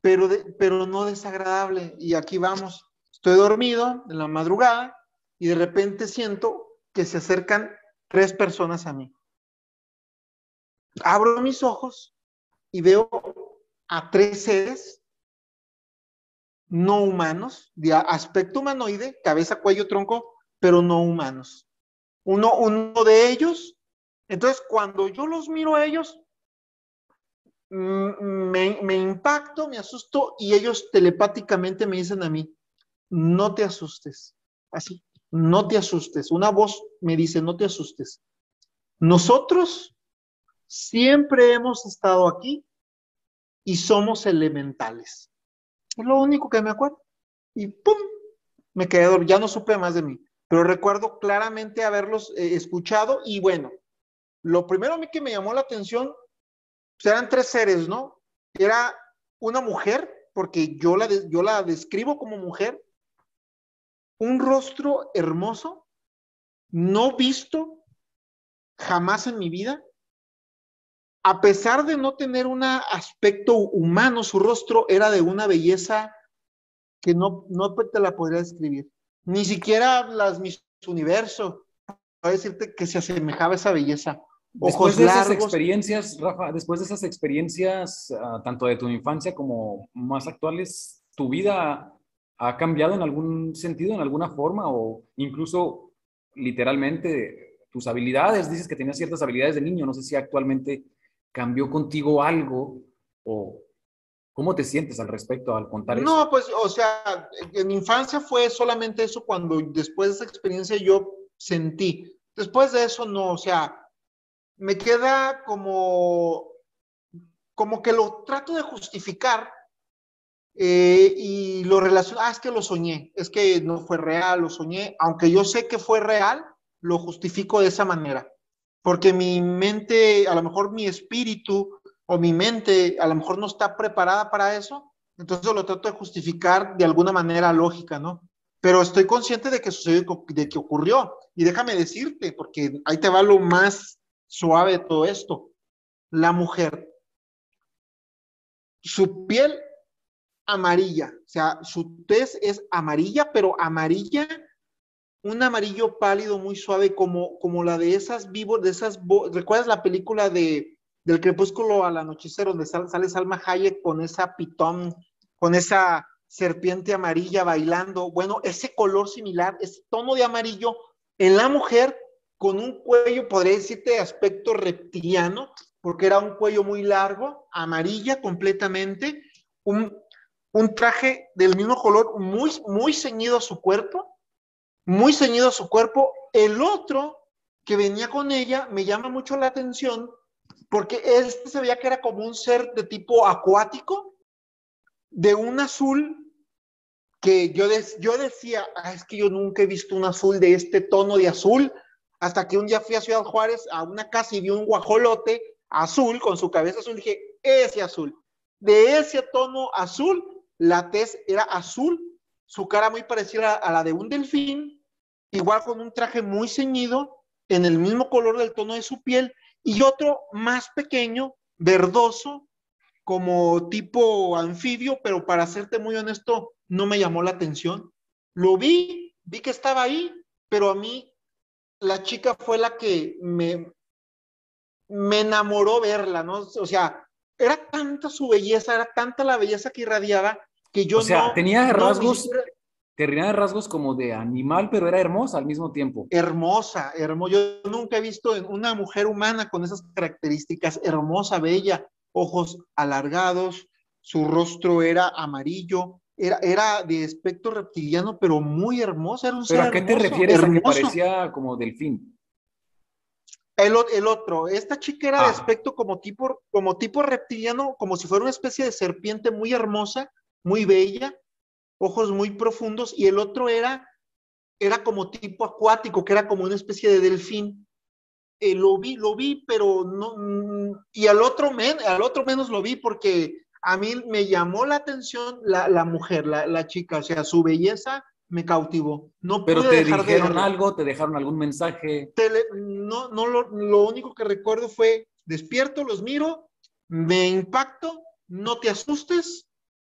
pero no desagradable. Y aquí vamos, estoy dormido en la madrugada y de repente siento que se acercan 3 personas a mí. Abro mis ojos y veo a 3 seres no humanos, de aspecto humanoide, cabeza, cuello, tronco, pero no humanos. Uno de ellos, entonces cuando yo los miro a ellos, me impacto, me asusto y ellos telepáticamente me dicen a mí, no te asustes, así, no te asustes. Una voz me dice, no te asustes. Nosotros siempre hemos estado aquí y somos elementales. Es lo único que me acuerdo. Y ¡pum! Me quedé dormido, ya no supe más de mí. Pero recuerdo claramente haberlos escuchado y bueno, lo primero a mí que me llamó la atención pues eran 3 seres, ¿no? Era una mujer, porque yo la describo como mujer, un rostro hermoso, no visto jamás en mi vida, a pesar de no tener un aspecto humano, su rostro era de una belleza que no te la podría describir. Ni siquiera las Miss Universo, voy a decirte que se asemejaba a esa belleza. Después Ojos de esas largos. experiencias, Rafa, después de esas experiencias, tanto de tu infancia como más actuales, ¿tu vida ha cambiado en algún sentido, en alguna forma, o incluso literalmente tus habilidades? Dices que tenías ciertas habilidades de niño, no sé si actualmente cambió contigo algo o... ¿Cómo te sientes al respecto al contar eso? No, pues, o sea, en mi infancia fue solamente eso cuando después de esa experiencia yo sentí. Después de eso, no, o sea, me queda como que lo trato de justificar y lo relaciono, es que lo soñé, es que no fue real, lo soñé, aunque yo sé que fue real, lo justifico de esa manera, porque mi mente, a lo mejor mi espíritu o mi mente, a lo mejor no está preparada para eso, entonces lo trato de justificar de alguna manera lógica, ¿no? Pero estoy consciente de que sucedió, de que ocurrió, y déjame decirte, porque ahí te va lo más suave de todo esto, la mujer, su piel amarilla, o sea, su tez es amarilla, pero amarilla, un amarillo pálido muy suave como la de esas vivos, ¿recuerdas la película del crepúsculo al anochecer donde sale Salma Hayek con esa pitón, con esa serpiente amarilla bailando? Bueno, ese color similar, ese tono de amarillo en la mujer con un cuello, podría decirte, de aspecto reptiliano, porque era un cuello muy largo, amarilla completamente, un, un traje del mismo color, muy ceñido a su cuerpo, muy ceñido a su cuerpo. El otro que venía con ella me llama mucho la atención porque este se veía que era como un ser de tipo acuático, de un azul que yo decía, es que yo nunca he visto un azul de este tono de azul, hasta que un día fui a Ciudad Juárez a una casa y vi un guajolote azul con su cabeza azul, y dije, ese azul, de ese tono azul, la tez era azul, su cara muy parecida a la de un delfín, igual con un traje muy ceñido, en el mismo color del tono de su piel, y otro más pequeño, verdoso, como tipo anfibio, pero para serte muy honesto, no me llamó la atención. Lo vi que estaba ahí, pero a mí la chica fue la que me enamoró verla, ¿no? O sea, era tanta su belleza, era tanta la belleza que irradiaba, que O yo sea, ni siquiera, tenía rasgos como de animal, pero era hermosa al mismo tiempo. hermosa, hermosa. Yo nunca he visto una mujer humana con esas características, hermosa, bella, ojos alargados, su rostro era amarillo, era de aspecto reptiliano, pero muy hermosa, era un ser ¿Pero a qué te hermoso, refieres a que hermoso. parecía como delfín? El otro, esta chica era de Ah, aspecto como tipo reptiliano, como si fuera una especie de serpiente muy hermosa, muy bella, ojos muy profundos, y el otro era como tipo acuático, que era como una especie de delfín. Lo vi, pero no, y al otro menos lo vi porque a mí me llamó la atención la mujer, la chica, o sea, su belleza me cautivó. No pero pude te dejar de dijeron verla. algo, te dejaron algún mensaje. No, lo único que recuerdo fue, despierto, los miro, me impacto, no te asustes.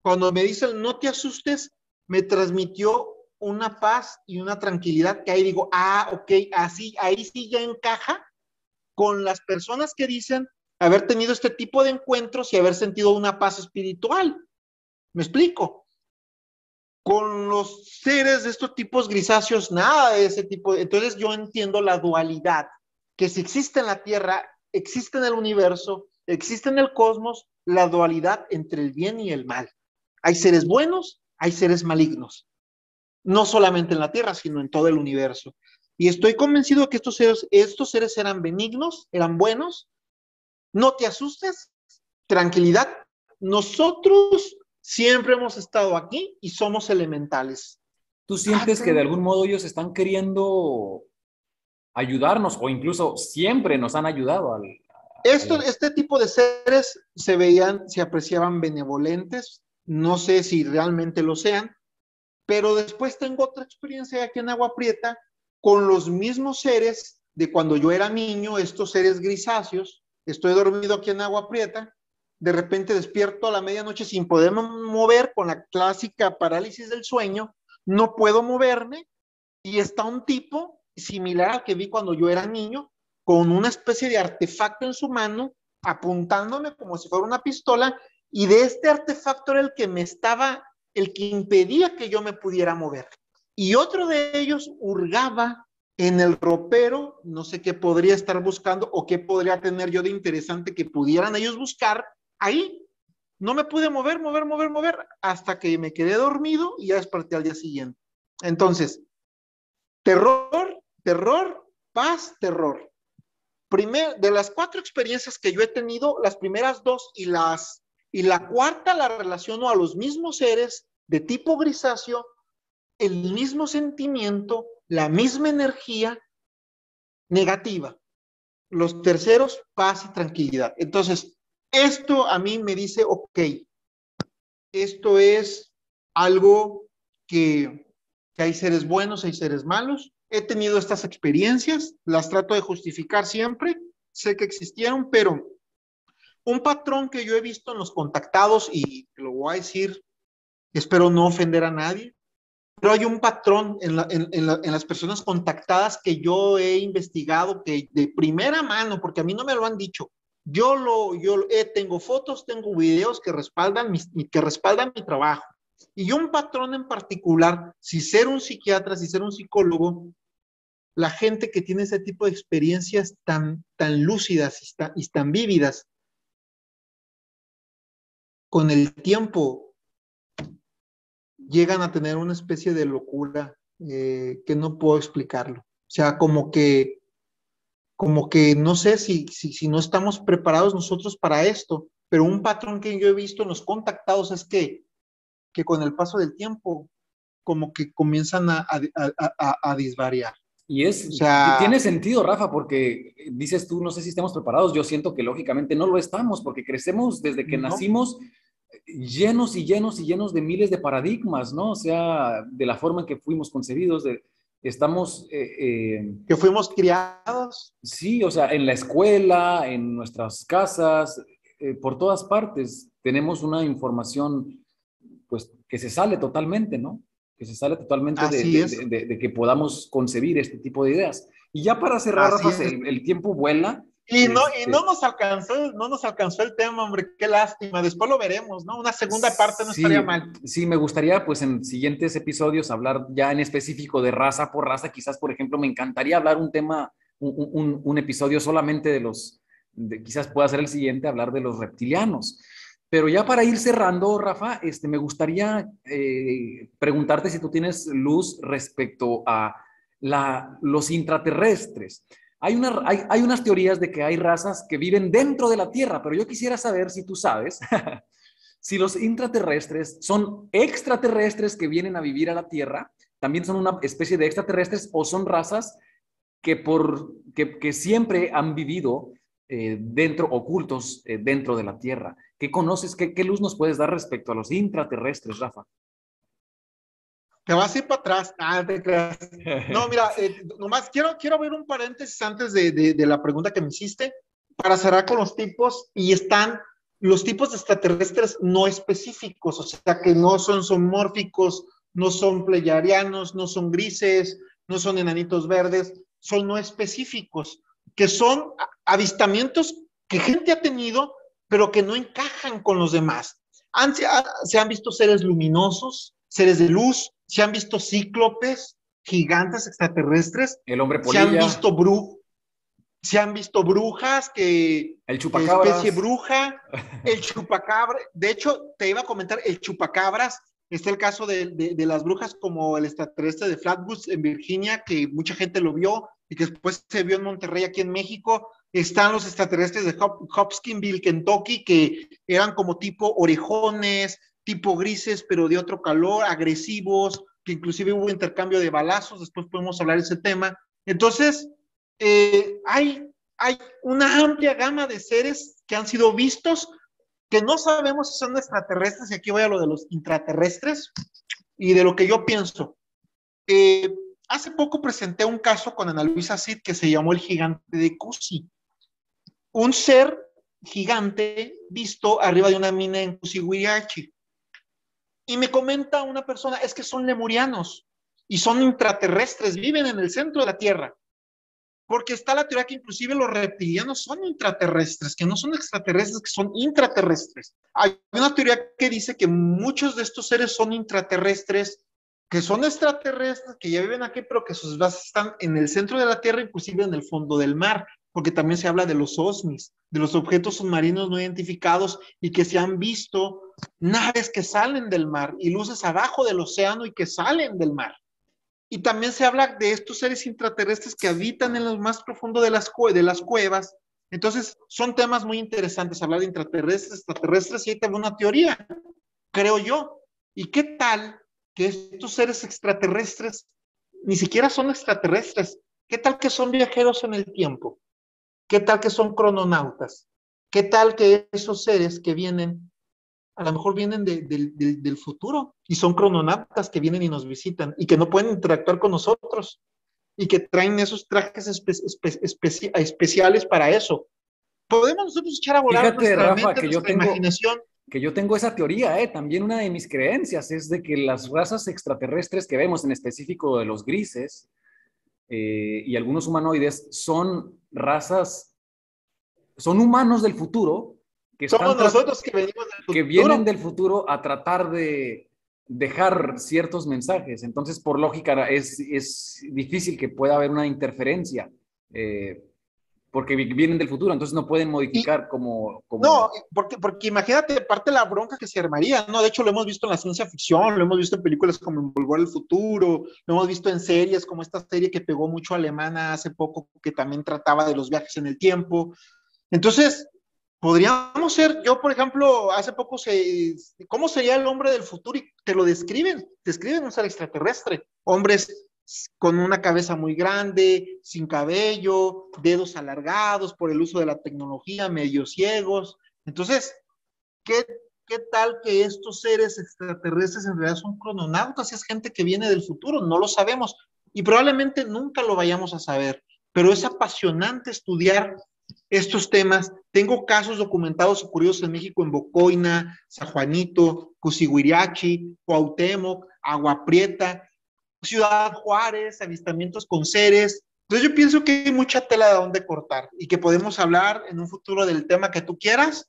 Cuando me dicen no te asustes, me transmitió una paz y una tranquilidad que ahí digo, ok, así, ahí sí ya encaja con las personas que dicen haber tenido este tipo de encuentros y haber sentido una paz espiritual. ¿Me explico? Con los seres de estos tipos grisáceos, nada de ese tipo. Entonces yo entiendo la dualidad, que si existe en la Tierra, existe en el universo, existe en el cosmos, la dualidad entre el bien y el mal. Hay seres buenos, hay seres malignos, no solamente en la Tierra, sino en todo el universo. Y estoy convencido de que estos seres eran benignos, eran buenos. No te asustes, tranquilidad. Nosotros siempre hemos estado aquí y somos elementales. ¿Tú sientes que de algún modo ellos están queriendo ayudarnos o incluso siempre nos han ayudado Este tipo de seres se apreciaban benevolentes, no sé si realmente lo sean, pero después tengo otra experiencia aquí en Agua Prieta con los mismos seres de cuando yo era niño, estos seres grisáceos, estoy dormido aquí en Agua Prieta, de repente despierto a la medianoche sin poderme mover con la clásica parálisis del sueño, no puedo moverme y está un tipo similar al que vi cuando yo era niño, con una especie de artefacto en su mano, apuntándome como si fuera una pistola, y de este artefacto era el que impedía que yo me pudiera mover. Y otro de ellos hurgaba en el ropero, no sé qué podría estar buscando o qué podría tener yo de interesante que pudieran ellos buscar ahí. No me pude mover, hasta que me quedé dormido y ya desperté al día siguiente. Entonces, terror, terror, paz, terror. De las 4 experiencias que yo he tenido, las primeras 2 y la cuarta la relaciono a los mismos seres de tipo grisáceo, el mismo sentimiento, la misma energía negativa. Los terceros, paz y tranquilidad. Entonces, esto a mí me dice, ok, esto es algo que hay seres buenos, hay seres malos. He tenido estas experiencias, las trato de justificar siempre, sé que existieron, pero un patrón que yo he visto en los contactados, y lo voy a decir, espero no ofender a nadie, pero hay un patrón en las personas contactadas que yo he investigado que de primera mano, porque a mí no me lo han dicho, tengo fotos, tengo videos que respaldan mi trabajo. Y un patrón en particular, si ser un psiquiatra, si ser un psicólogo, la gente que tiene ese tipo de experiencias tan lúcidas y tan vívidas, con el tiempo llegan a tener una especie de locura que no puedo explicarlo. O sea, como que no sé si no estamos preparados nosotros para esto, pero un patrón que yo he visto en los contactados es que con el paso del tiempo, como que comienzan a disvariar. O Tiene sea, sentido, Rafa, porque dices tú, no sé si estamos preparados. Yo siento que lógicamente no lo estamos, porque crecemos desde que no, nacimos llenos y llenos y llenos de miles de paradigmas, ¿no? O sea, de la forma en que fuimos concebidos, estamos, que fuimos criados. sí, o sea, en la escuela, en nuestras casas, por todas partes, tenemos una información, pues, que se sale totalmente, ¿no? Que se sale totalmente Así es, de que podamos concebir este tipo de ideas. Y ya para cerrar, así Rafa, es. el tiempo vuela. Y no nos alcanzó el tema, hombre, qué lástima. Después lo veremos, ¿no? Una segunda parte no estaría Sí, mal. sí, me gustaría pues en siguientes episodios hablar ya en específico de raza por raza. Quizás, por ejemplo, me encantaría hablar un tema, un episodio solamente quizás pueda ser el siguiente, hablar de los reptilianos. Pero ya para ir cerrando, Rafa, me gustaría preguntarte si tú tienes luz respecto a los intraterrestres. Hay unas teorías de que hay razas que viven dentro de la Tierra, pero yo quisiera saber si tú sabes si los intraterrestres son extraterrestres que vienen a vivir a la Tierra, también son una especie de extraterrestres o son razas que siempre han vivido ocultos dentro de la Tierra. ¿Qué conoces? ¿Qué luz nos puedes dar respecto a los intraterrestres, Rafa? Te vas a ir para atrás. Ah, te creas. No, mira, nomás quiero abrir un paréntesis antes de la pregunta que me hiciste para cerrar con los tipos. Y están los tipos de extraterrestres no específicos, o sea, que no son zoomórficos, no son pleyadianos, no son grises, no son enanitos verdes, son no específicos, que son avistamientos que gente ha tenido, pero que no encajan con los demás. Se han visto seres luminosos, seres de luz, se han visto cíclopes, gigantes extraterrestres, El hombre se han polilla, visto se han visto brujas, el que especie chupacabras. bruja, el chupacabra, de hecho te iba a comentar, el chupacabras, está el caso de las brujas como el extraterrestre de Flatbush en Virginia, que mucha gente lo vio y que después se vio en Monterrey aquí en México. Están los extraterrestres de Hopkinsville, Kentucky, que eran como tipo orejones, tipo grises, pero de otro color, agresivos, que inclusive hubo intercambio de balazos, después podemos hablar de ese tema. Entonces, hay una amplia gama de seres que han sido vistos, que no sabemos si son extraterrestres, y aquí voy a lo de los intraterrestres, y de lo que yo pienso. Eh, Hace poco presenté un caso con Ana Luisa Cid que se llamó el gigante de Cusi, un ser gigante visto arriba de una mina en Cusihuirachi. Y me comenta una persona, es que son lemurianos y son intraterrestres, viven en el centro de la Tierra. Porque está la teoría que inclusive los reptilianos son intraterrestres, que no son extraterrestres, que son intraterrestres. Hay una teoría que dice que muchos de estos seres son intraterrestres, que son extraterrestres, que ya viven aquí, pero que sus bases están en el centro de la Tierra, inclusive en el fondo del mar. porque también se habla de los OSNIs, de los objetos submarinos no identificados y que se han visto naves que salen del mar y luces abajo del océano y que salen del mar. Y también se habla de estos seres intraterrestres que habitan en lo más profundo de las cuevas. Entonces, son temas muy interesantes, hablar de intraterrestres, extraterrestres, y ahí tengo una teoría, creo yo. ¿Y qué tal que estos seres extraterrestres ni siquiera son extraterrestres? ¿Qué tal que son viajeros en el tiempo? ¿Qué tal que son crononautas? ¿Qué tal que esos seres que vienen, a lo mejor vienen del futuro y son crononautas que vienen y nos visitan y que no pueden interactuar con nosotros y que traen esos trajes especiales para eso? ¿Podemos nosotros echar a volar Fíjate, nuestra Rafa, mente, nuestra imaginación? que yo tengo esa teoría, ¿eh? También una de mis creencias es de que las razas extraterrestres que vemos, en específico de los grises y algunos humanoides, son razas, son humanos del futuro que, Somos nosotros que venimos del que vienen futuro. del futuro a tratar de dejar ciertos mensajes. Entonces, por lógica, es difícil que pueda haber una interferencia. Porque vienen del futuro, entonces no pueden Y modificar no, porque imagínate, parte de la bronca que se armaría, ¿no? De hecho, lo hemos visto en la ciencia ficción, lo hemos visto en películas como En Volver al Futuro, lo hemos visto en series como esta serie que pegó mucho alemana hace poco, que también trataba de los viajes en el tiempo. Entonces, podríamos ser, yo por ejemplo, hace poco ¿cómo sería el hombre del futuro? Y te lo describen un ser extraterrestre, hombres con una cabeza muy grande, sin cabello, dedos alargados por el uso de la tecnología, medio ciegos. Entonces, ¿qué, qué tal que estos seres extraterrestres en realidad son crononautas? Es gente que viene del futuro, no lo sabemos y probablemente nunca lo vayamos a saber, pero es apasionante estudiar estos temas. Tengo casos documentados ocurridos en México, en Bocoina, San Juanito, Cusihuiriachi, Cuauhtémoc, Agua Prieta, Ciudad Juárez, avistamientos con seres. Entonces yo pienso que hay mucha tela de donde cortar y que podemos hablar en un futuro del tema que tú quieras.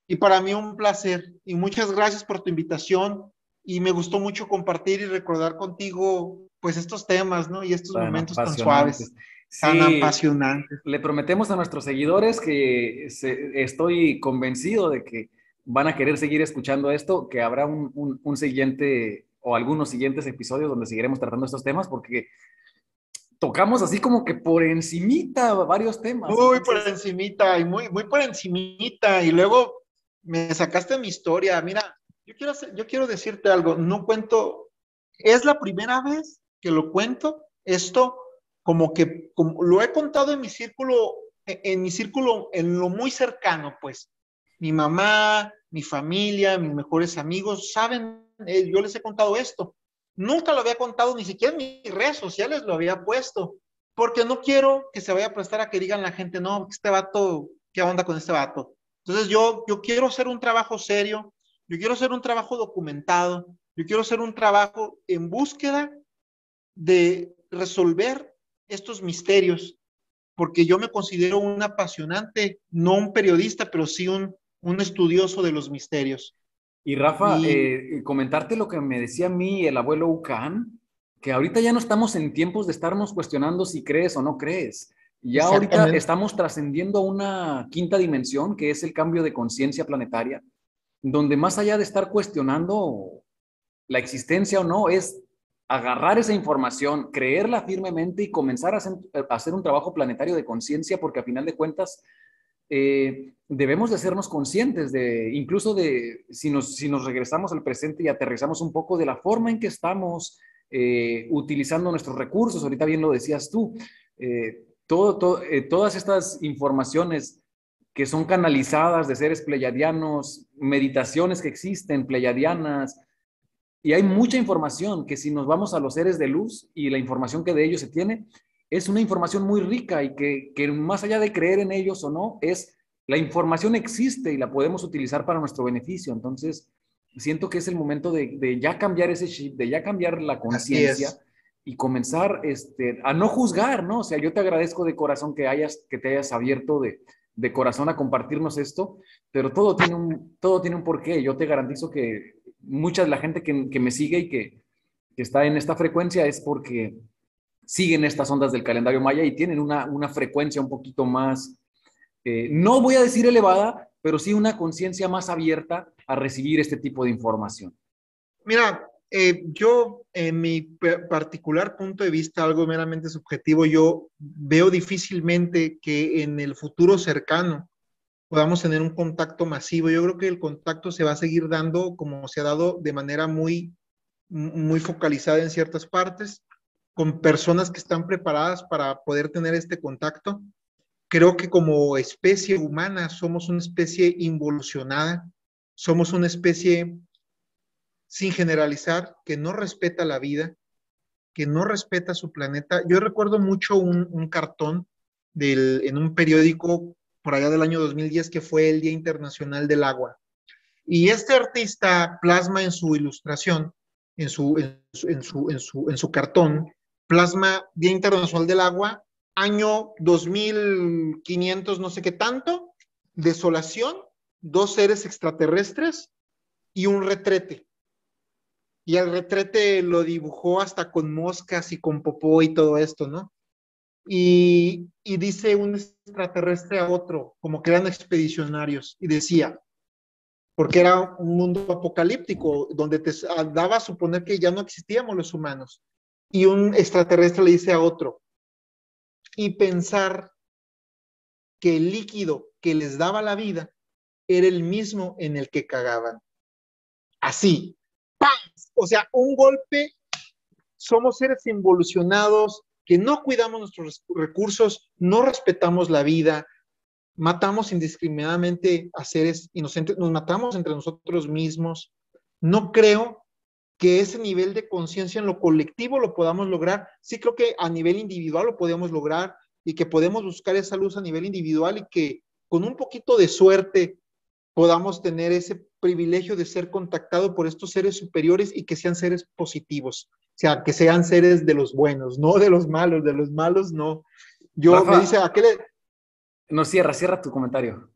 Y para mí un placer y muchas gracias por tu invitación y me gustó mucho compartir y recordar contigo pues estos temas, ¿no? Y estos tan momentos tan suaves, apasionantes. tan Sí, apasionantes. le prometemos a nuestros seguidores que estoy convencido de que van a querer seguir escuchando esto, que habrá un siguiente o algunos siguientes episodios donde seguiremos tratando estos temas porque tocamos así como que por encimita varios temas. Muy por Entonces, encimita y muy por encimita y luego me sacaste mi historia. Mira, yo quiero decirte algo, no cuento, es la primera vez que lo cuento, esto como lo he contado en mi círculo, en lo muy cercano, pues. Mi mamá, mi familia, mis mejores amigos saben, yo les he contado esto. Nunca lo había contado, ni siquiera en mis redes sociales lo había puesto porque no quiero que se vaya a prestar a que digan la gente, no, este vato, ¿qué onda con este vato? Entonces yo quiero hacer un trabajo serio, yo quiero hacer un trabajo documentado, yo quiero hacer un trabajo en búsqueda de resolver estos misterios, porque yo me considero un apasionante, no un periodista, pero sí un estudioso de los misterios. y Rafa, Y comentarte lo que me decía a mí el abuelo Ucán, que ahorita ya no estamos en tiempos de estarnos cuestionando si crees o no crees. Ya ahorita exactamente, estamos trascendiendo a una quinta dimensión, que es el cambio de conciencia planetaria, donde más allá de estar cuestionando la existencia o no, es agarrar esa información, creerla firmemente y comenzar a hacer un trabajo planetario de conciencia, porque a final de cuentas debemos de hacernos conscientes de, incluso de, si nos regresamos al presente y aterrizamos un poco de la forma en que estamos utilizando nuestros recursos, ahorita bien lo decías tú, todas estas informaciones que son canalizadas de seres pleyadianos, meditaciones que existen pleyadianas, y hay mucha información que si nos vamos a los seres de luz y la información que de ellos se tiene, es una información muy rica y que más allá de creer en ellos o no, es la información existe y la podemos utilizar para nuestro beneficio. Entonces, siento que es el momento de ya cambiar ese chip, de ya cambiar la así conciencia es, y comenzar a no juzgar, ¿no? O sea, yo te agradezco de corazón que te hayas abierto de corazón a compartirnos esto, pero todo tiene un porqué. Yo te garantizo que mucha de la gente que me sigue y que está en esta frecuencia es porque siguen estas ondas del calendario maya y tienen una frecuencia un poquito más, no voy a decir elevada, pero sí una conciencia más abierta a recibir este tipo de información. Mira, yo en mi particular punto de vista, algo meramente subjetivo, yo veo difícilmente que en el futuro cercano podamos tener un contacto masivo. Yo creo que el contacto se va a seguir dando como se ha dado de manera muy focalizada en ciertas partes, con personas que están preparadas para poder tener este contacto. Creo que como especie humana somos una especie involucionada, somos una especie sin generalizar, que no respeta la vida, que no respeta su planeta. Yo recuerdo mucho un cartón en un periódico por allá del año 2010 que fue el Día Internacional del Agua. Y este artista plasma en su ilustración, en su cartón, plasma Día Internacional del Agua, año 2500, no sé qué tanto, desolación, dos seres extraterrestres y un retrete. Y el retrete lo dibujó hasta con moscas y con popó y todo esto, ¿no? Y dice un extraterrestre a otro, como que eran expedicionarios, y decía, porque era un mundo apocalíptico, donde te daba a suponer que ya no existíamos los humanos. Y un extraterrestre le dice a otro, y pensar que el líquido que les daba la vida era el mismo en el que cagaban. Así, ¡pam! O sea, un golpe. Somos seres involucionados que no cuidamos nuestros recursos, no respetamos la vida, matamos indiscriminadamente a seres inocentes, nos matamos entre nosotros mismos. No creo que ese nivel de conciencia en lo colectivo lo podamos lograr. Sí creo que a nivel individual lo podemos lograr y que podemos buscar esa luz a nivel individual y que con un poquito de suerte podamos tener ese privilegio de ser contactado por estos seres superiores y que sean seres positivos, o sea, que sean seres de los buenos, no de los malos no. Yo me dice, Rafa, no, cierra tu comentario.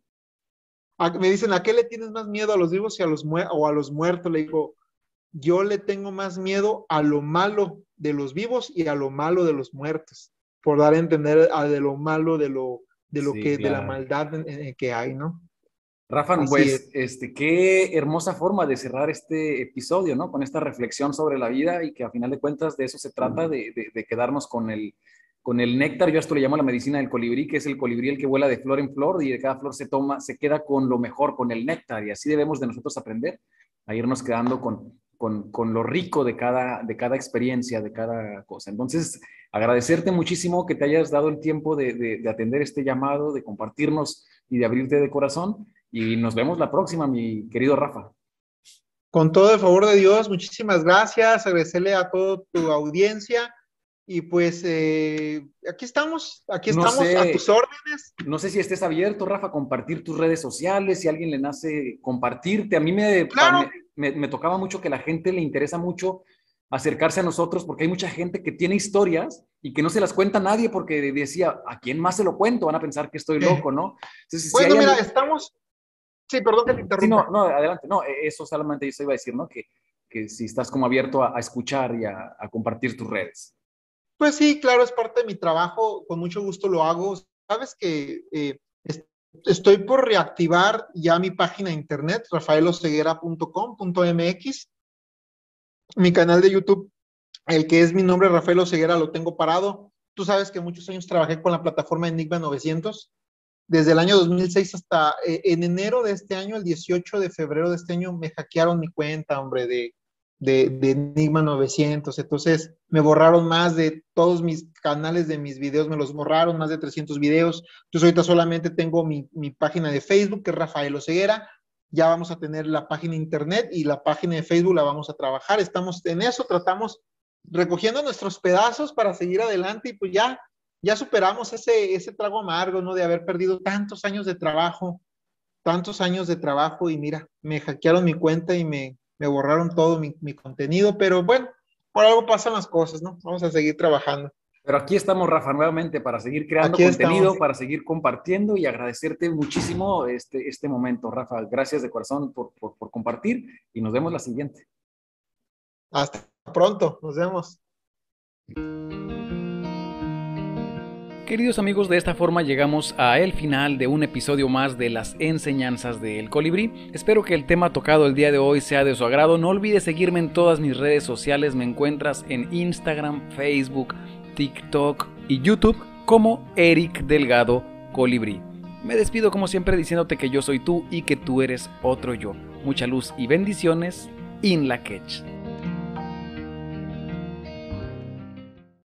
me dicen, ¿a qué le tienes más miedo, a los vivos y a o a los muertos? Le digo, yo le tengo más miedo a lo malo de los vivos y a lo malo de los muertos, por dar a entender de lo malo Sí, de la claro. maldad que hay, ¿no? Rafa, Así es. pues, qué hermosa forma de cerrar este episodio, ¿no? Con esta reflexión sobre la vida y que a final de cuentas de eso se trata, de quedarnos con el néctar. Yo a esto le llamo la medicina del colibrí, que es el colibrí el que vuela de flor en flor y de cada flor se queda con lo mejor, con el néctar. Y así debemos de nosotros aprender a irnos quedando con lo rico de cada experiencia, de cada cosa. Entonces, agradecerte muchísimo que te hayas dado el tiempo de atender este llamado, de compartirnos y de abrirte de corazón. Y nos vemos la próxima, mi querido Rafa. Con todo el favor de Dios, muchísimas gracias, agradecerle a toda tu audiencia y pues aquí No estamos a tus sé, órdenes. no sé si estés abierto, Rafa, a compartir tus redes sociales, si a alguien le nace compartirte. A mí Claro, me tocaba mucho que a la gente le interesa mucho acercarse a nosotros porque hay mucha gente que tiene historias y que no se las cuenta a nadie porque decía, ¿a quién más se lo cuento? Van a pensar que estoy loco, ¿no? Entonces, si hay bueno, mira, algo... sí, perdón que te Sí, no, interrumpa. no, adelante. No, eso solamente yo iba a decir, ¿no? Que si estás como abierto a escuchar y a compartir tus redes. Pues sí, claro, es parte de mi trabajo, con mucho gusto lo hago. Sabes que estoy por reactivar ya mi página de internet, rafaeloceguera.com.mx, mi canal de YouTube. El que es mi nombre, Rafael Oseguera, lo tengo parado. Tú sabes que muchos años trabajé con la plataforma Enigma 900, desde el año 2006 hasta en enero de este año, el 18 de febrero de este año, me hackearon mi cuenta, hombre, de Enigma 900. Entonces, me borraron más de todos mis canales de mis videos, me los borraron, más de 300 videos. Entonces, ahorita solamente tengo mi página de Facebook, que es Rafael Oseguera. Ya vamos a tener la página de internet y la página de Facebook la vamos a trabajar. Estamos en eso, tratamos recogiendo nuestros pedazos para seguir adelante y pues ya superamos ese trago amargo, ¿no? De haber perdido tantos años de trabajo y mira, me hackearon mi cuenta y me borraron todo mi contenido, pero bueno, por algo pasan las cosas, ¿no? Vamos a seguir trabajando. Pero aquí estamos, Rafa, nuevamente para seguir creando Aquí estamos. contenido, para seguir compartiendo y agradecerte muchísimo este momento, Rafa. Gracias de corazón por compartir y nos vemos la siguiente. Hasta pronto, nos vemos. Queridos amigos, de esta forma llegamos a el final de un episodio más de las enseñanzas del colibrí. Espero que el tema tocado el día de hoy sea de su agrado. No olvides seguirme en todas mis redes sociales. Me encuentras en Instagram, Facebook, TikTok y YouTube como Eric Delgado Colibrí. Me despido como siempre diciéndote que yo soy tú y que tú eres otro yo. Mucha luz y bendiciones. In la Quech.